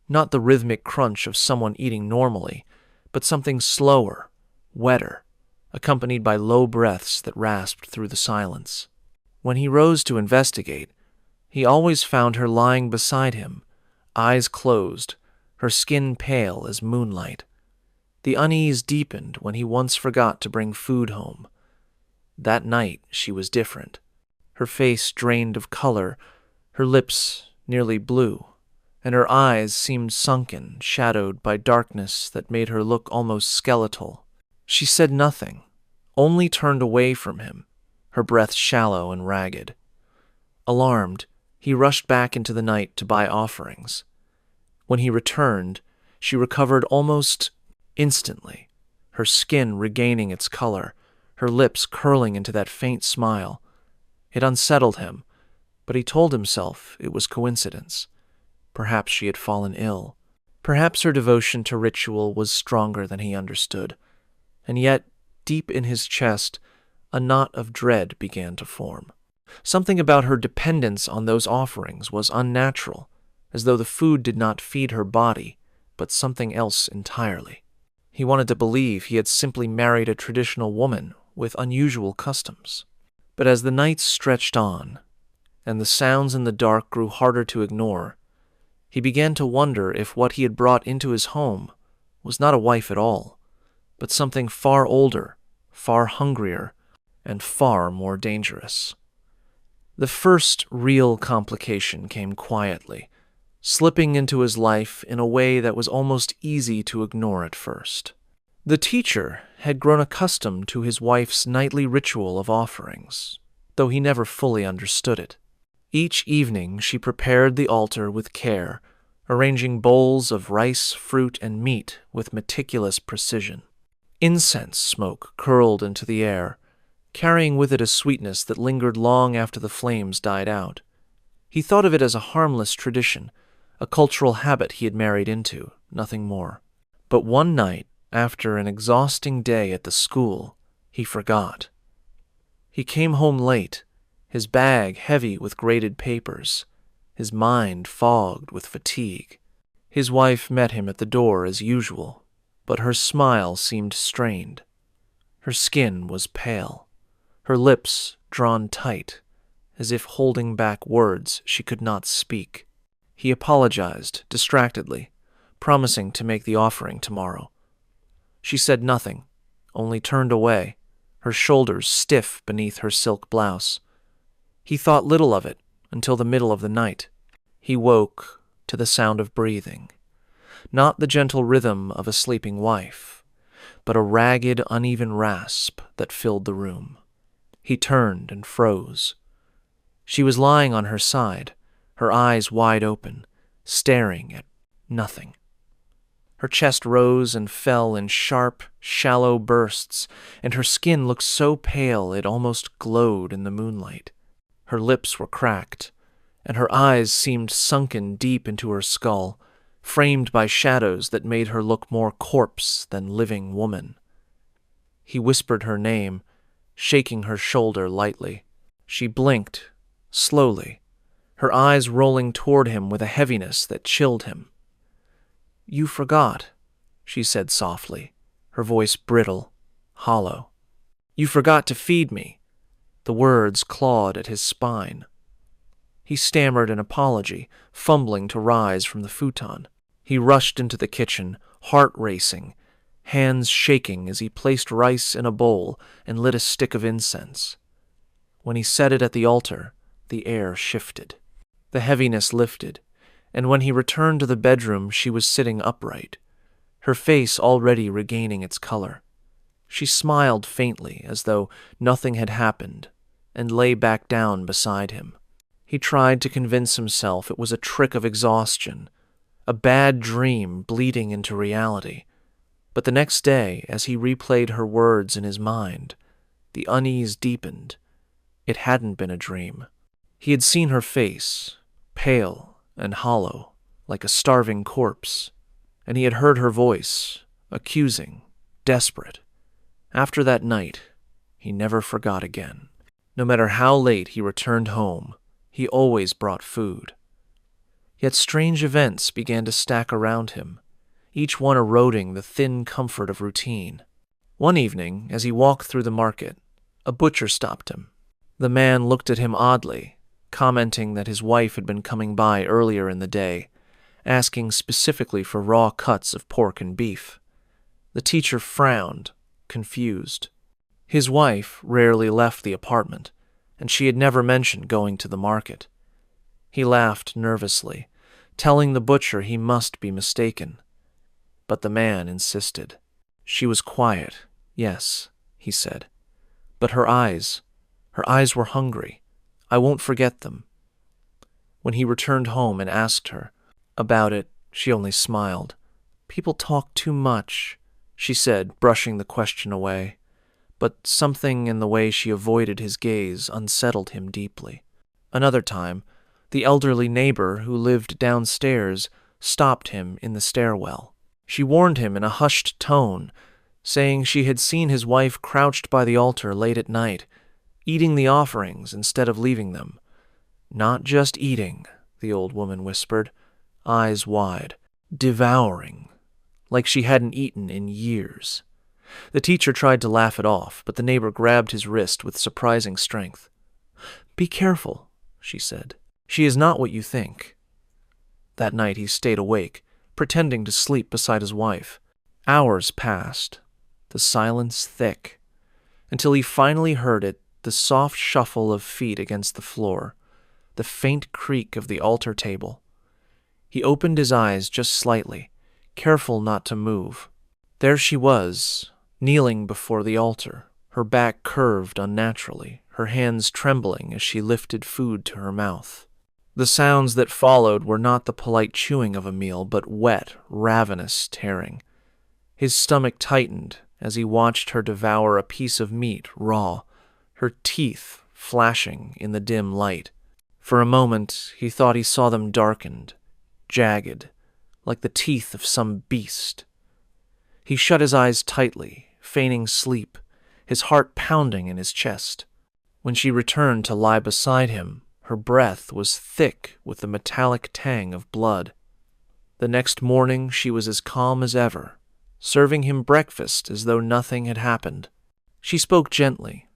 Not the rhythmic crunch of someone eating normally, but something slower, wetter, accompanied by low breaths that rasped through the silence. When he rose to investigate, he always found her lying beside him, eyes closed, her skin pale as moonlight. The unease deepened when he once forgot to bring food home. That night she was different. Her face drained of color, her lips nearly blue, and her eyes seemed sunken, shadowed by darkness that made her look almost skeletal. She said nothing, only turned away from him, her breath shallow and ragged. Alarmed, he rushed back into the night to buy offerings. When he returned, She recovered almost instantly, her skin regaining its color, her lips curling into that faint smile. It unsettled him, but he told himself it was coincidence. Perhaps she had fallen ill. Perhaps her devotion to ritual was stronger than he understood. And yet, deep in his chest, a knot of dread began to form. Something about her dependence on those offerings was unnatural, as though the food did not feed her body, but something else entirely. He wanted to believe he had simply married a traditional woman with unusual customs. But as the nights stretched on, and the sounds in the dark grew harder to ignore, he began to wonder if what he had brought into his home was not a wife at all, but something far older, far hungrier, and far more dangerous. The first real complication came quietly, slipping into his life in a way that was almost easy to ignore at first. The teacher had grown accustomed to his wife's nightly ritual of offerings, though he never fully understood it. Each evening she prepared the altar with care, arranging bowls of rice, fruit, and meat with meticulous precision. Incense smoke curled into the air, carrying with it a sweetness that lingered long after the flames died out. He thought of it as a harmless tradition, a cultural habit he had married into, nothing more. But one night, after an exhausting day at the school, he forgot. He came home late, his bag heavy with graded papers, his mind fogged with fatigue. His wife met him at the door as usual, but her smile seemed strained. Her skin was pale, her lips drawn tight, as if holding back words she could not speak. He apologized distractedly, promising to make the offering tomorrow. She said nothing, only turned away, her shoulders stiff beneath her silk blouse. He thought little of it until the middle of the night. He woke to the sound of breathing, not the gentle rhythm of a sleeping wife, but a ragged, uneven rasp that filled the room. He turned and froze. She was lying on her side, her eyes wide open, staring at nothing. Her chest rose and fell in sharp, shallow bursts, and her skin looked so pale it almost glowed in the moonlight. Her lips were cracked, and her eyes seemed sunken deep into her skull, framed by shadows that made her look more corpse than living woman. He whispered her name, shaking her shoulder lightly. She blinked, slowly, her eyes rolling toward him with a heaviness that chilled him. "You forgot," she said softly, her voice brittle, hollow. "You forgot to feed me." The words clawed at his spine. He stammered an apology, fumbling to rise from the futon. He rushed into the kitchen, heart racing, hands shaking as he placed rice in a bowl and lit a stick of incense. When he set it at the altar, the air shifted. The heaviness lifted, and when he returned to the bedroom, she was sitting upright, her face already regaining its color. She smiled faintly, as though nothing had happened, and lay back down beside him. He tried to convince himself it was a trick of exhaustion, a bad dream bleeding into reality. But the next day, as he replayed her words in his mind, the unease deepened. It hadn't been a dream. He had seen her face, pale and hollow, like a starving corpse, and he had heard her voice, accusing, desperate. After that night, he never forgot again. No matter how late he returned home, he always brought food. Yet strange events began to stack around him, each one eroding the thin comfort of routine. One evening, as he walked through the market, a butcher stopped him. The man looked at him oddly, commenting that his wife had been coming by earlier in the day, asking specifically for raw cuts of pork and beef. The teacher frowned, confused. His wife rarely left the apartment, and she had never mentioned going to the market. He laughed nervously, telling the butcher he must be mistaken. But the man insisted. She was quiet, yes, he said. But her eyes were hungry. I won't forget them. When he returned home and asked her about it, she only smiled. People talk too much, she said, brushing the question away. But something in the way she avoided his gaze unsettled him deeply. Another time, the elderly neighbor who lived downstairs stopped him in the stairwell. She warned him in a hushed tone, saying she had seen his wife crouched by the altar late at night, eating the offerings instead of leaving them. Not just eating, the old woman whispered, eyes wide, devouring, like she hadn't eaten in years. The teacher tried to laugh it off, but the neighbor grabbed his wrist with surprising strength. "Be careful," she said. "She is not what you think." That night he stayed awake, pretending to sleep beside his wife. Hours passed, the silence thick, until he finally heard it, the soft shuffle of feet against the floor, the faint creak of the altar table. He opened his eyes just slightly, careful not to move. There she was, kneeling before the altar, her back curved unnaturally, her hands trembling as she lifted food to her mouth. The sounds that followed were not the polite chewing of a meal, but wet, ravenous tearing. His stomach tightened as he watched her devour a piece of meat raw, her teeth flashing in the dim light. For a moment he thought he saw them darkened, jagged, like the teeth of some beast. He shut his eyes tightly, feigning sleep, his heart pounding in his chest. When she returned to lie beside him, her breath was thick with the metallic tang of blood. The next morning she was as calm as ever, serving him breakfast as though nothing had happened. She spoke gently,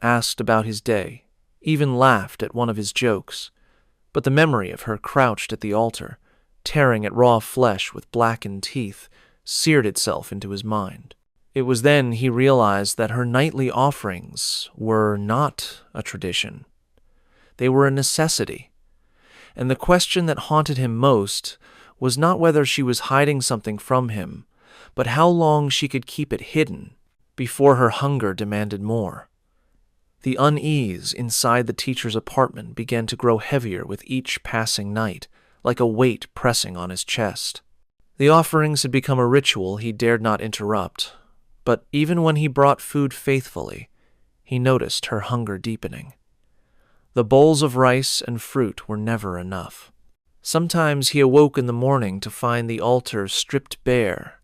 asked about his day, even laughed at one of his jokes, but the memory of her crouched at the altar, tearing at raw flesh with blackened teeth, seared itself into his mind. It was then he realized that her nightly offerings were not a tradition. They were a necessity. And the question that haunted him most was not whether she was hiding something from him, but how long she could keep it hidden before her hunger demanded more. The unease inside the teacher's apartment began to grow heavier with each passing night, like a weight pressing on his chest. The offerings had become a ritual he dared not interrupt, but even when he brought food faithfully, he noticed her hunger deepening. The bowls of rice and fruit were never enough. Sometimes he awoke in the morning to find the altar stripped bare,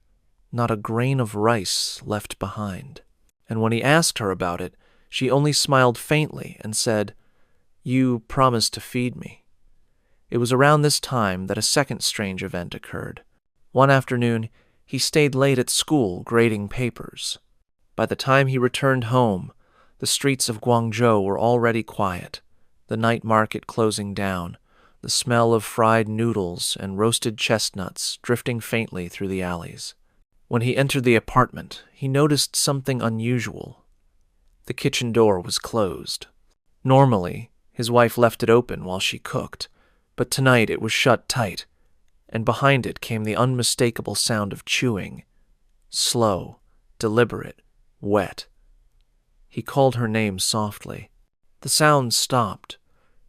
not a grain of rice left behind. And when he asked her about it, she only smiled faintly and said, "You promised to feed me." It was around this time that a second strange event occurred. One afternoon, he stayed late at school grading papers. By the time he returned home, the streets of Guangzhou were already quiet, the night market closing down, the smell of fried noodles and roasted chestnuts drifting faintly through the alleys. When he entered the apartment, he noticed something unusual. The kitchen door was closed. Normally, his wife left it open while she cooked, but tonight it was shut tight, and behind it came the unmistakable sound of chewing. Slow, deliberate, wet. He called her name softly. The sound stopped.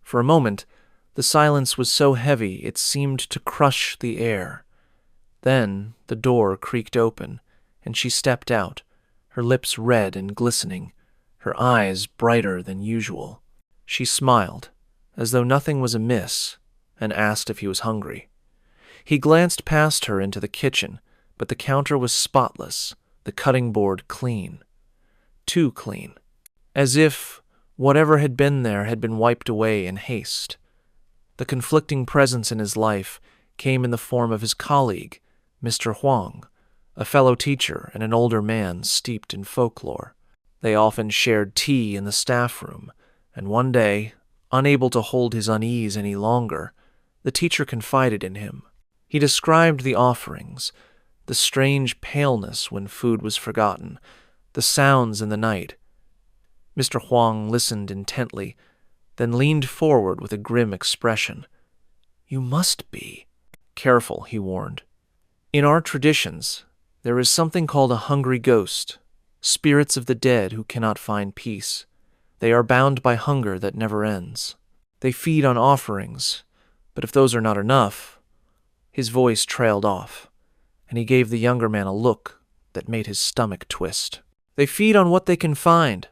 For a moment, the silence was so heavy it seemed to crush the air. Then the door creaked open, and she stepped out, her lips red and glistening, her eyes brighter than usual. She smiled, as though nothing was amiss, and asked if he was hungry. He glanced past her into the kitchen, but the counter was spotless, the cutting board clean. Too clean. As if whatever had been there had been wiped away in haste. The conflicting presence in his life came in the form of his colleague, Mr. Huang, a fellow teacher and an older man steeped in folklore. They often shared tea in the staff room, and one day, unable to hold his unease any longer, the teacher confided in him. He described the offerings, the strange paleness when food was forgotten, the sounds in the night. Mr. Huang listened intently, then leaned forward with a grim expression. "You must be careful," he warned. "In our traditions, there is something called a hungry ghost, spirits of the dead who cannot find peace. They are bound by hunger that never ends. They feed on offerings, but if those are not enough..." His voice trailed off, and he gave the younger man a look that made his stomach twist. "They feed on what they can find."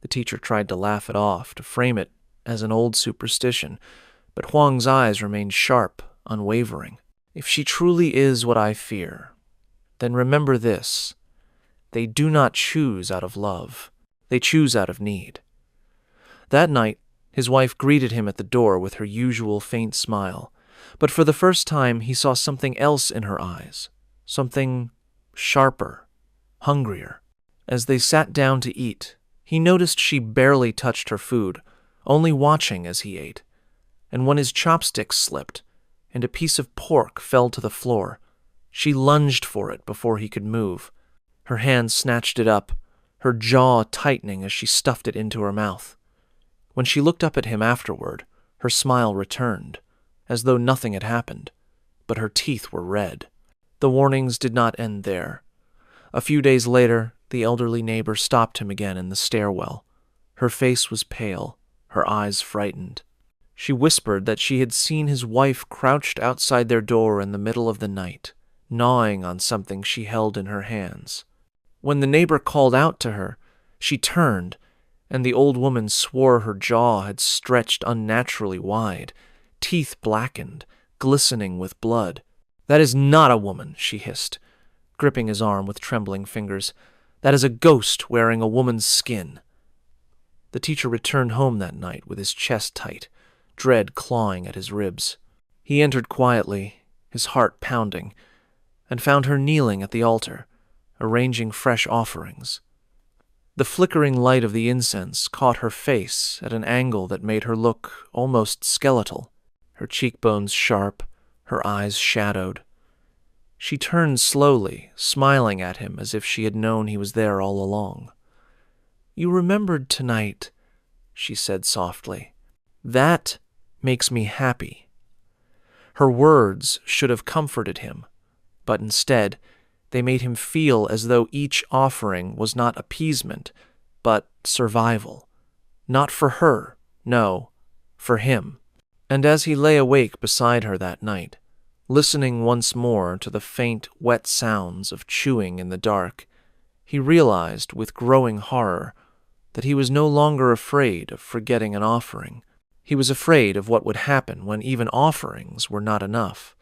The teacher tried to laugh it off, to frame it as an old superstition, but Huang's eyes remained sharp, unwavering. "If she truly is what I fear, then remember this: they do not choose out of love. They choose out of need." That night, his wife greeted him at the door with her usual faint smile, but for the first time he saw something else in her eyes, something sharper, hungrier. As they sat down to eat, he noticed she barely touched her food, only watching as he ate. And when his chopsticks slipped and a piece of pork fell to the floor, she lunged for it before he could move. Her hand snatched it up, her jaw tightening as she stuffed it into her mouth. When she looked up at him afterward, her smile returned, as though nothing had happened, but her teeth were red. The warnings did not end there. A few days later, the elderly neighbor stopped him again in the stairwell. Her face was pale, her eyes frightened. She whispered that she had seen his wife crouched outside their door in the middle of the night, gnawing on something she held in her hands. When the neighbor called out to her, she turned, and the old woman swore her jaw had stretched unnaturally wide, teeth blackened, glistening with blood. "That is not a woman," she hissed, gripping his arm with trembling fingers. "That is a ghost wearing a woman's skin." The teacher returned home that night with his chest tight, dread clawing at his ribs. He entered quietly, his heart pounding, and found her kneeling at the altar, arranging fresh offerings. The flickering light of the incense caught her face at an angle that made her look almost skeletal, her cheekbones sharp, her eyes shadowed. She turned slowly, smiling at him as if she had known he was there all along. "You remembered tonight," she said softly. "That makes me happy." Her words should have comforted him, but instead, they made him feel as though each offering was not appeasement, but survival. Not for her, no, for him. And as he lay awake beside her that night, listening once more to the faint, wet sounds of chewing in the dark, he realized with growing horror that he was no longer afraid of forgetting an offering. He was afraid of what would happen when even offerings were not enough.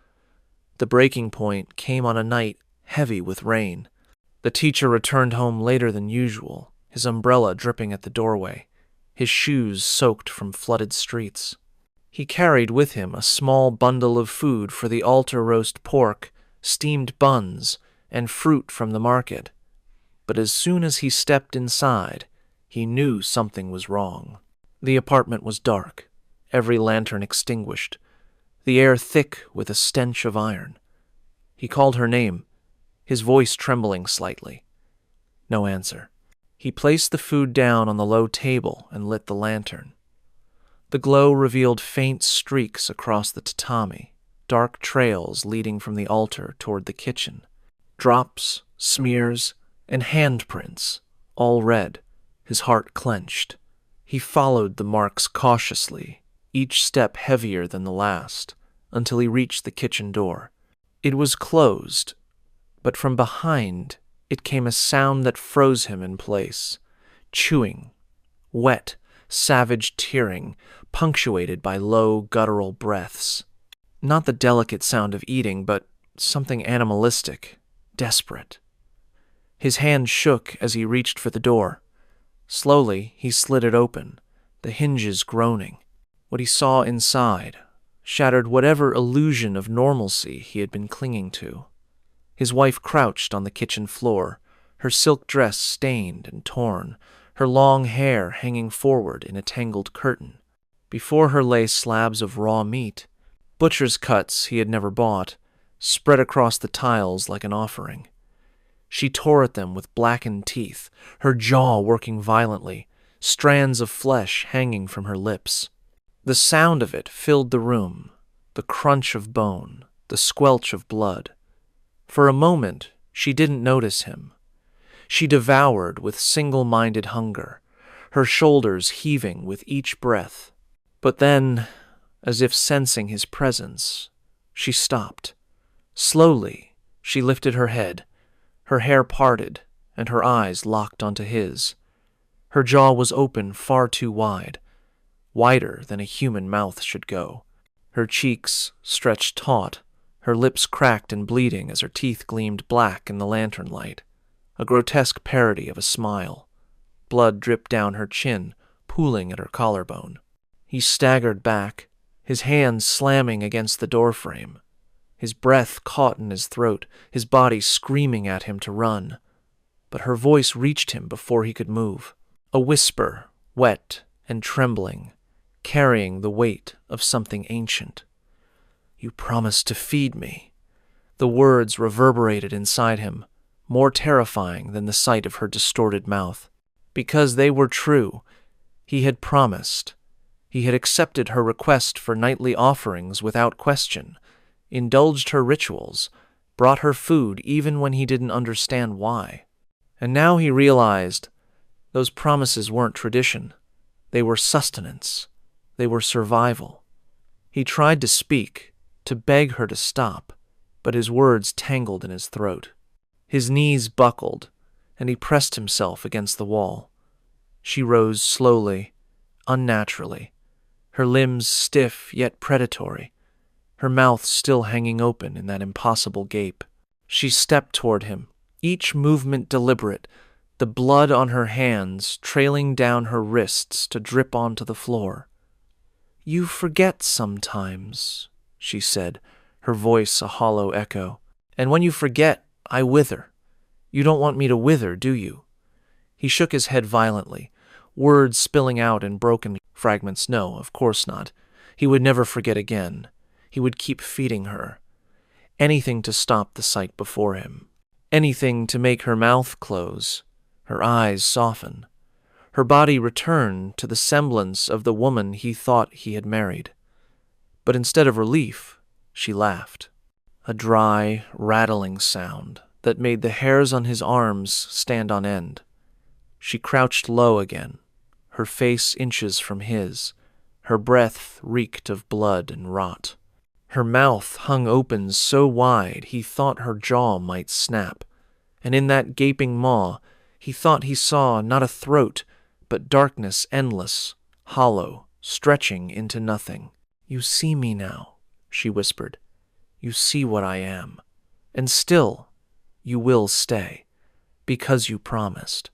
The breaking point came on a night heavy with rain. The teacher returned home later than usual, his umbrella dripping at the doorway, his shoes soaked from flooded streets. He carried with him a small bundle of food for the altar roast pork, steamed buns, and fruit from the market. But as soon as he stepped inside, he knew something was wrong. The apartment was dark, every lantern extinguished, the air thick with a stench of iron. He called her name, his voice trembling slightly. No answer. He placed the food down on the low table and lit the lantern. The glow revealed faint streaks across the tatami, dark trails leading from the altar toward the kitchen. Drops, smears, and handprints, all red. His heart clenched. He followed the marks cautiously, each step heavier than the last, until he reached the kitchen door. It was closed, but from behind it came a sound that froze him in place. Chewing, wet, savage tearing, punctuated by low, guttural breaths. Not the delicate sound of eating, but something animalistic, desperate. His hand shook as he reached for the door. Slowly, he slid it open, the hinges groaning. What he saw inside shattered whatever illusion of normalcy he had been clinging to. His wife crouched on the kitchen floor, her silk dress stained and torn, her long hair hanging forward in a tangled curtain. Before her lay slabs of raw meat, butcher's cuts he had never bought, spread across the tiles like an offering. She tore at them with blackened teeth, her jaw working violently, strands of flesh hanging from her lips. The sound of it filled the room, the crunch of bone, the squelch of blood. For a moment, she didn't notice him. She devoured with single-minded hunger, her shoulders heaving with each breath. But then, as if sensing his presence, she stopped. Slowly, She lifted her head, her hair parted, and her eyes locked onto his. Her jaw was open far too wide, wider than a human mouth should go. Her cheeks stretched taut, her lips cracked and bleeding as her teeth gleamed black in the lantern light, a grotesque parody of a smile. Blood dripped down her chin, pooling at her collarbone. He staggered back, his hands slamming against the doorframe. His breath caught in his throat, his body screaming at him to run. But her voice reached him before he could move. A whisper, wet and trembling, carrying the weight of something ancient. "You promised to feed me." The words reverberated inside him, more terrifying than the sight of her distorted mouth. Because they were true, he had promised. He had accepted her request for nightly offerings without question, indulged her rituals, brought her food even when he didn't understand why. And now he realized those promises weren't tradition. They were sustenance. They were survival. He tried to speak, to beg her to stop, but his words tangled in his throat. His knees buckled, and he pressed himself against the wall. She rose slowly, unnaturally, her limbs stiff yet predatory, her mouth still hanging open in that impossible gape. She stepped toward him, each movement deliberate, the blood on her hands trailing down her wrists to drip onto the floor. "You forget sometimes," she said, her voice a hollow echo. "And when you forget, I wither. You don't want me to wither, do you?" He shook his head violently, words spilling out in broken fragments. No, of course not. He would never forget again. He would keep feeding her. Anything to stop the sight before him. Anything to make her mouth close, her eyes soften, her body return to the semblance of the woman he thought he had married. But instead of relief, she laughed. A dry, rattling sound that made the hairs on his arms stand on end. She crouched low again, her face inches from his. Her breath reeked of blood and rot. Her mouth hung open so wide he thought her jaw might snap, and in that gaping maw he thought he saw not a throat, but darkness endless, hollow, stretching into nothing. "You see me now," she whispered. "You see what I am. And still, you will stay, because you promised."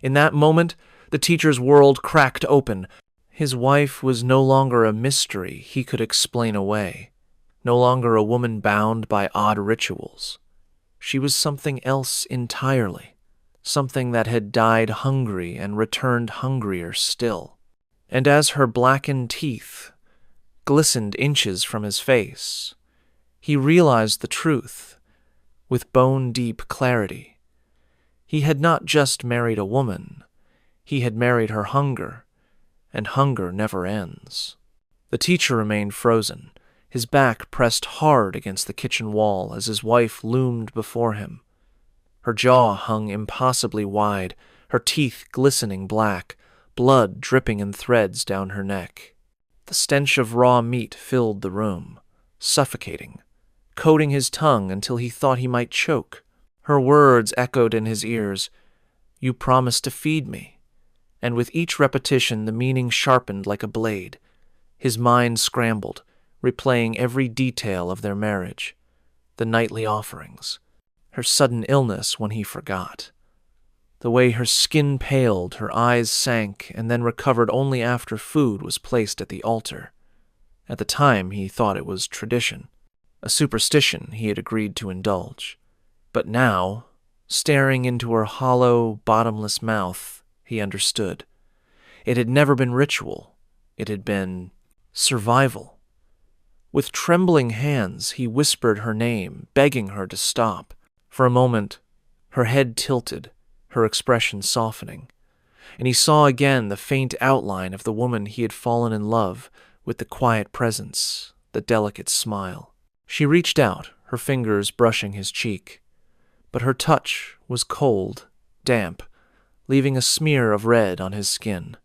In that moment, the teacher's world cracked open. His wife was no longer a mystery he could explain away, no longer a woman bound by odd rituals. She was something else entirely, something that had died hungry and returned hungrier still. And as her blackened teeth glistened inches from his face, he realized the truth with bone-deep clarity. He had not just married a woman, he had married her hunger, and hunger never ends. The teacher remained frozen, his back pressed hard against the kitchen wall as his wife loomed before him. Her jaw hung impossibly wide, her teeth glistening black, blood dripping in threads down her neck. The stench of raw meat filled the room, suffocating, coating his tongue until he thought he might choke. Her words echoed in his ears, "You promised to feed me." And with each repetition the meaning sharpened like a blade. His mind scrambled, replaying every detail of their marriage, the nightly offerings, her sudden illness when he forgot, the way her skin paled, her eyes sank, and then recovered only after food was placed at the altar. At the time he thought it was tradition, a superstition he had agreed to indulge. But now, staring into her hollow, bottomless mouth, he understood. It had never been ritual. It had been survival. With trembling hands, he whispered her name, begging her to stop. For a moment, her head tilted, her expression softening, and he saw again the faint outline of the woman he had fallen in love with, the quiet presence, the delicate smile. She reached out, her fingers brushing his cheek, but her touch was cold, damp, leaving a smear of red on his skin.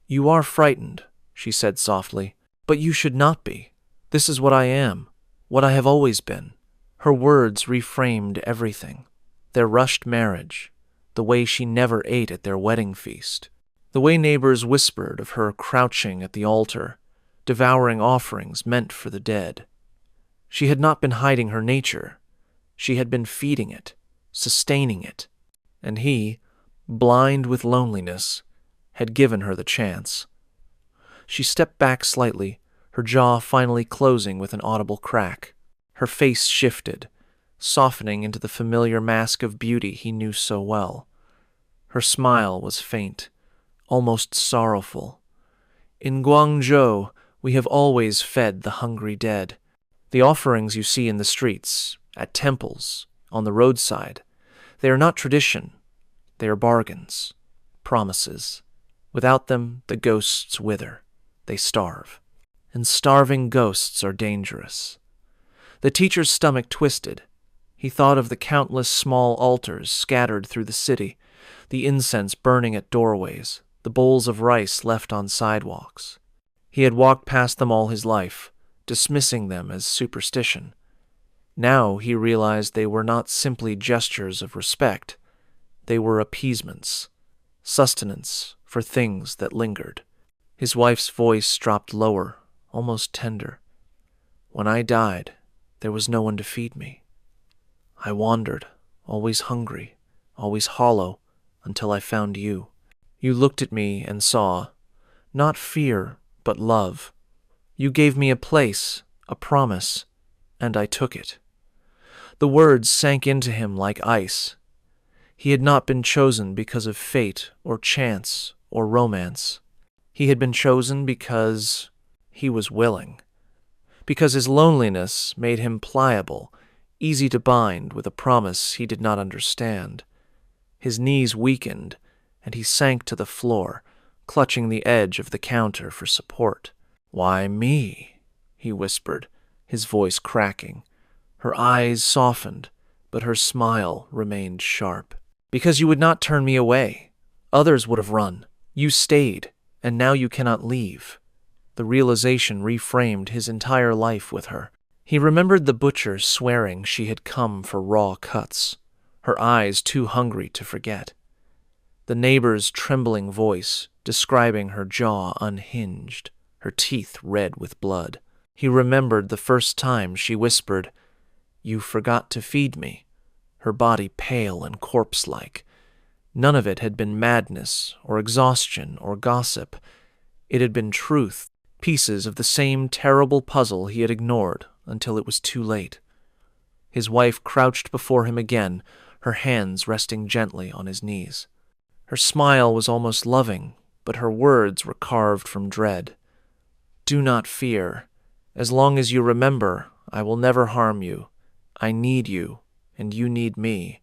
"You are frightened," she said softly, "but you should not be. This is what I am, what I have always been, Her words reframed everything. Their rushed marriage, the way she never ate at their wedding feast, the way neighbors whispered of her crouching at the altar, devouring offerings meant for the dead. She had not been hiding her nature. She had been feeding it, sustaining it. And he, blind with loneliness, had given her the chance. She stepped back slightly, her jaw finally closing with an audible crack. Her face shifted, softening into the familiar mask of beauty he knew so well. Her smile was faint, almost sorrowful. In Guangzhou, we have always fed the hungry dead. The offerings you see in the streets, at temples, on the roadside, they are not tradition. They are bargains, promises. Without them, the ghosts wither. They starve. And starving ghosts are dangerous. The teacher's stomach twisted. He thought of the countless small altars scattered through the city, the incense burning at doorways, the bowls of rice left on sidewalks. He had walked past them all his life, dismissing them as superstition. Now he realized they were not simply gestures of respect. They were appeasements, sustenance for things that lingered. His wife's voice dropped lower, almost tender. When I died, there was no one to feed me. I wandered, always hungry, always hollow, until I found you. You looked at me and saw, not fear, but love. You gave me a place, a promise, and I took it. The words sank into him like ice. He had not been chosen because of fate or chance or romance. He had been chosen because he was willing. Because his loneliness made him pliable, easy to bind with a promise he did not understand. His knees weakened, and he sank to the floor, clutching the edge of the counter for support. "Why me?" he whispered, his voice cracking. Her eyes softened, but her smile remained sharp. "Because you would not turn me away. Others would have run. You stayed, and now you cannot leave." The realization reframed his entire life with her. He remembered the butcher swearing she had come for raw cuts, her eyes too hungry to forget. The neighbor's trembling voice describing her jaw unhinged, her teeth red with blood. He remembered the first time she whispered, "You forgot to feed me," her body pale and corpse-like. None of it had been madness or exhaustion or gossip. It had been truth, pieces of the same terrible puzzle he had ignored until it was too late. His wife crouched before him again, her hands resting gently on his knees. Her smile was almost loving, but her words were carved from dread. "Do not fear. As long as you remember, I will never harm you. I need you, and you need me.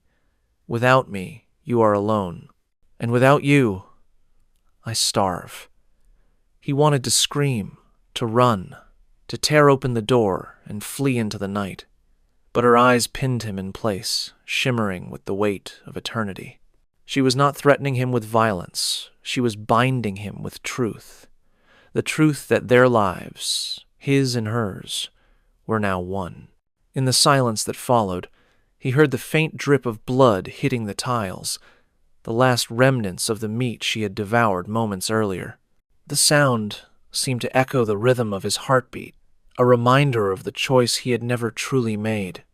Without me, you are alone. And without you, I starve." He wanted to scream, to run, to tear open the door and flee into the night. But her eyes pinned him in place, shimmering with the weight of eternity. She was not threatening him with violence. She was binding him with truth. The truth that their lives, his and hers, were now one. In the silence that followed, he heard the faint drip of blood hitting the tiles, the last remnants of the meat she had devoured moments earlier. The sound seemed to echo the rhythm of his heartbeat, a reminder of the choice he had never truly made.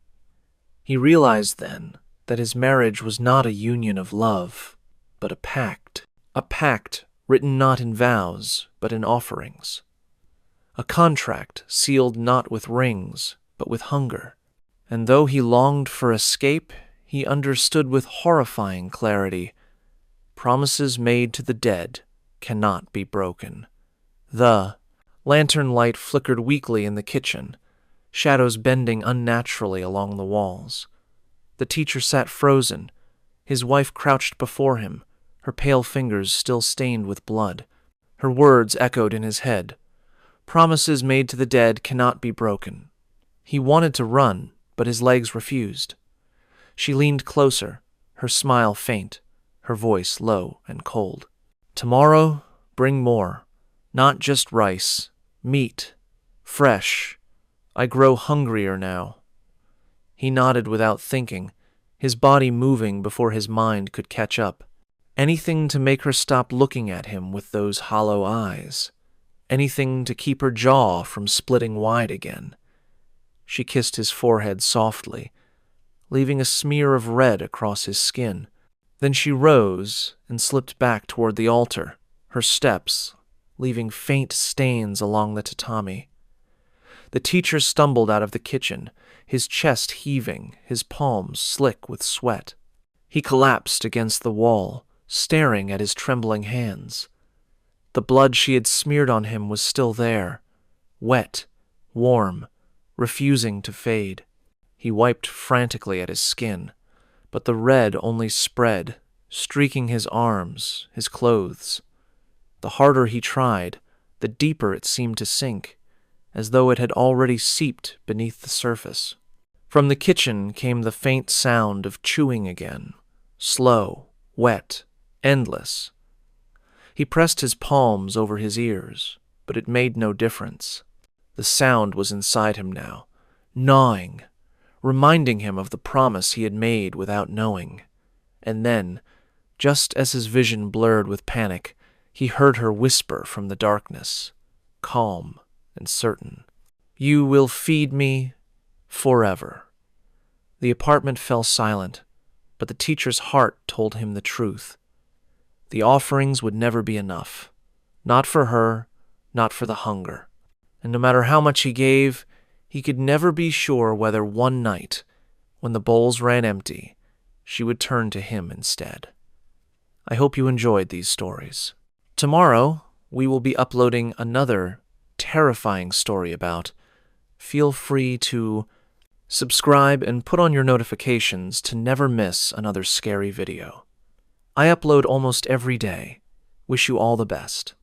He realized then that his marriage was not a union of love, but a pact written not in vows, but in offerings. A contract sealed not with rings, but with hunger. And though he longed for escape, he understood with horrifying clarity, promises made to the dead cannot be broken. The lantern light flickered weakly in the kitchen, shadows bending unnaturally along the walls. The teacher sat frozen, his wife crouched before him, her pale fingers still stained with blood. Her words echoed in his head. Promises made to the dead cannot be broken. He wanted to run, but his legs refused. She leaned closer, her smile faint, her voice low and cold. "Tomorrow, bring more. Not just rice, meat, fresh. I grow hungrier now." He nodded without thinking, his body moving before his mind could catch up. Anything to make her stop looking at him with those hollow eyes. Anything to keep her jaw from splitting wide again. She kissed his forehead softly, leaving a smear of red across his skin. Then she rose and slipped back toward the altar, her steps leaving faint stains along the tatami. The teacher stumbled out of the kitchen, his chest heaving, his palms slick with sweat. He collapsed against the wall, staring at his trembling hands. The blood she had smeared on him was still there, wet, warm, refusing to fade. He wiped frantically at his skin, but the red only spread, streaking his arms, his clothes. The harder he tried, the deeper it seemed to sink, as though it had already seeped beneath the surface. From the kitchen came the faint sound of chewing again, slow, wet, endless. He pressed his palms over his ears, but it made no difference. The sound was inside him now, gnawing, reminding him of the promise he had made without knowing. And then, just as his vision blurred with panic, he heard her whisper from the darkness, calm and certain. "You will feed me forever." The apartment fell silent, but the teacher's heart told him the truth. The offerings would never be enough. Not for her, not for the hunger. And no matter how much he gave, he could never be sure whether one night, when the bowls ran empty, she would turn to him instead. I hope you enjoyed these stories. Tomorrow, we will be uploading another terrifying story about. Feel free to subscribe and put on your notifications to never miss another scary video. I upload almost every day. Wish you all the best.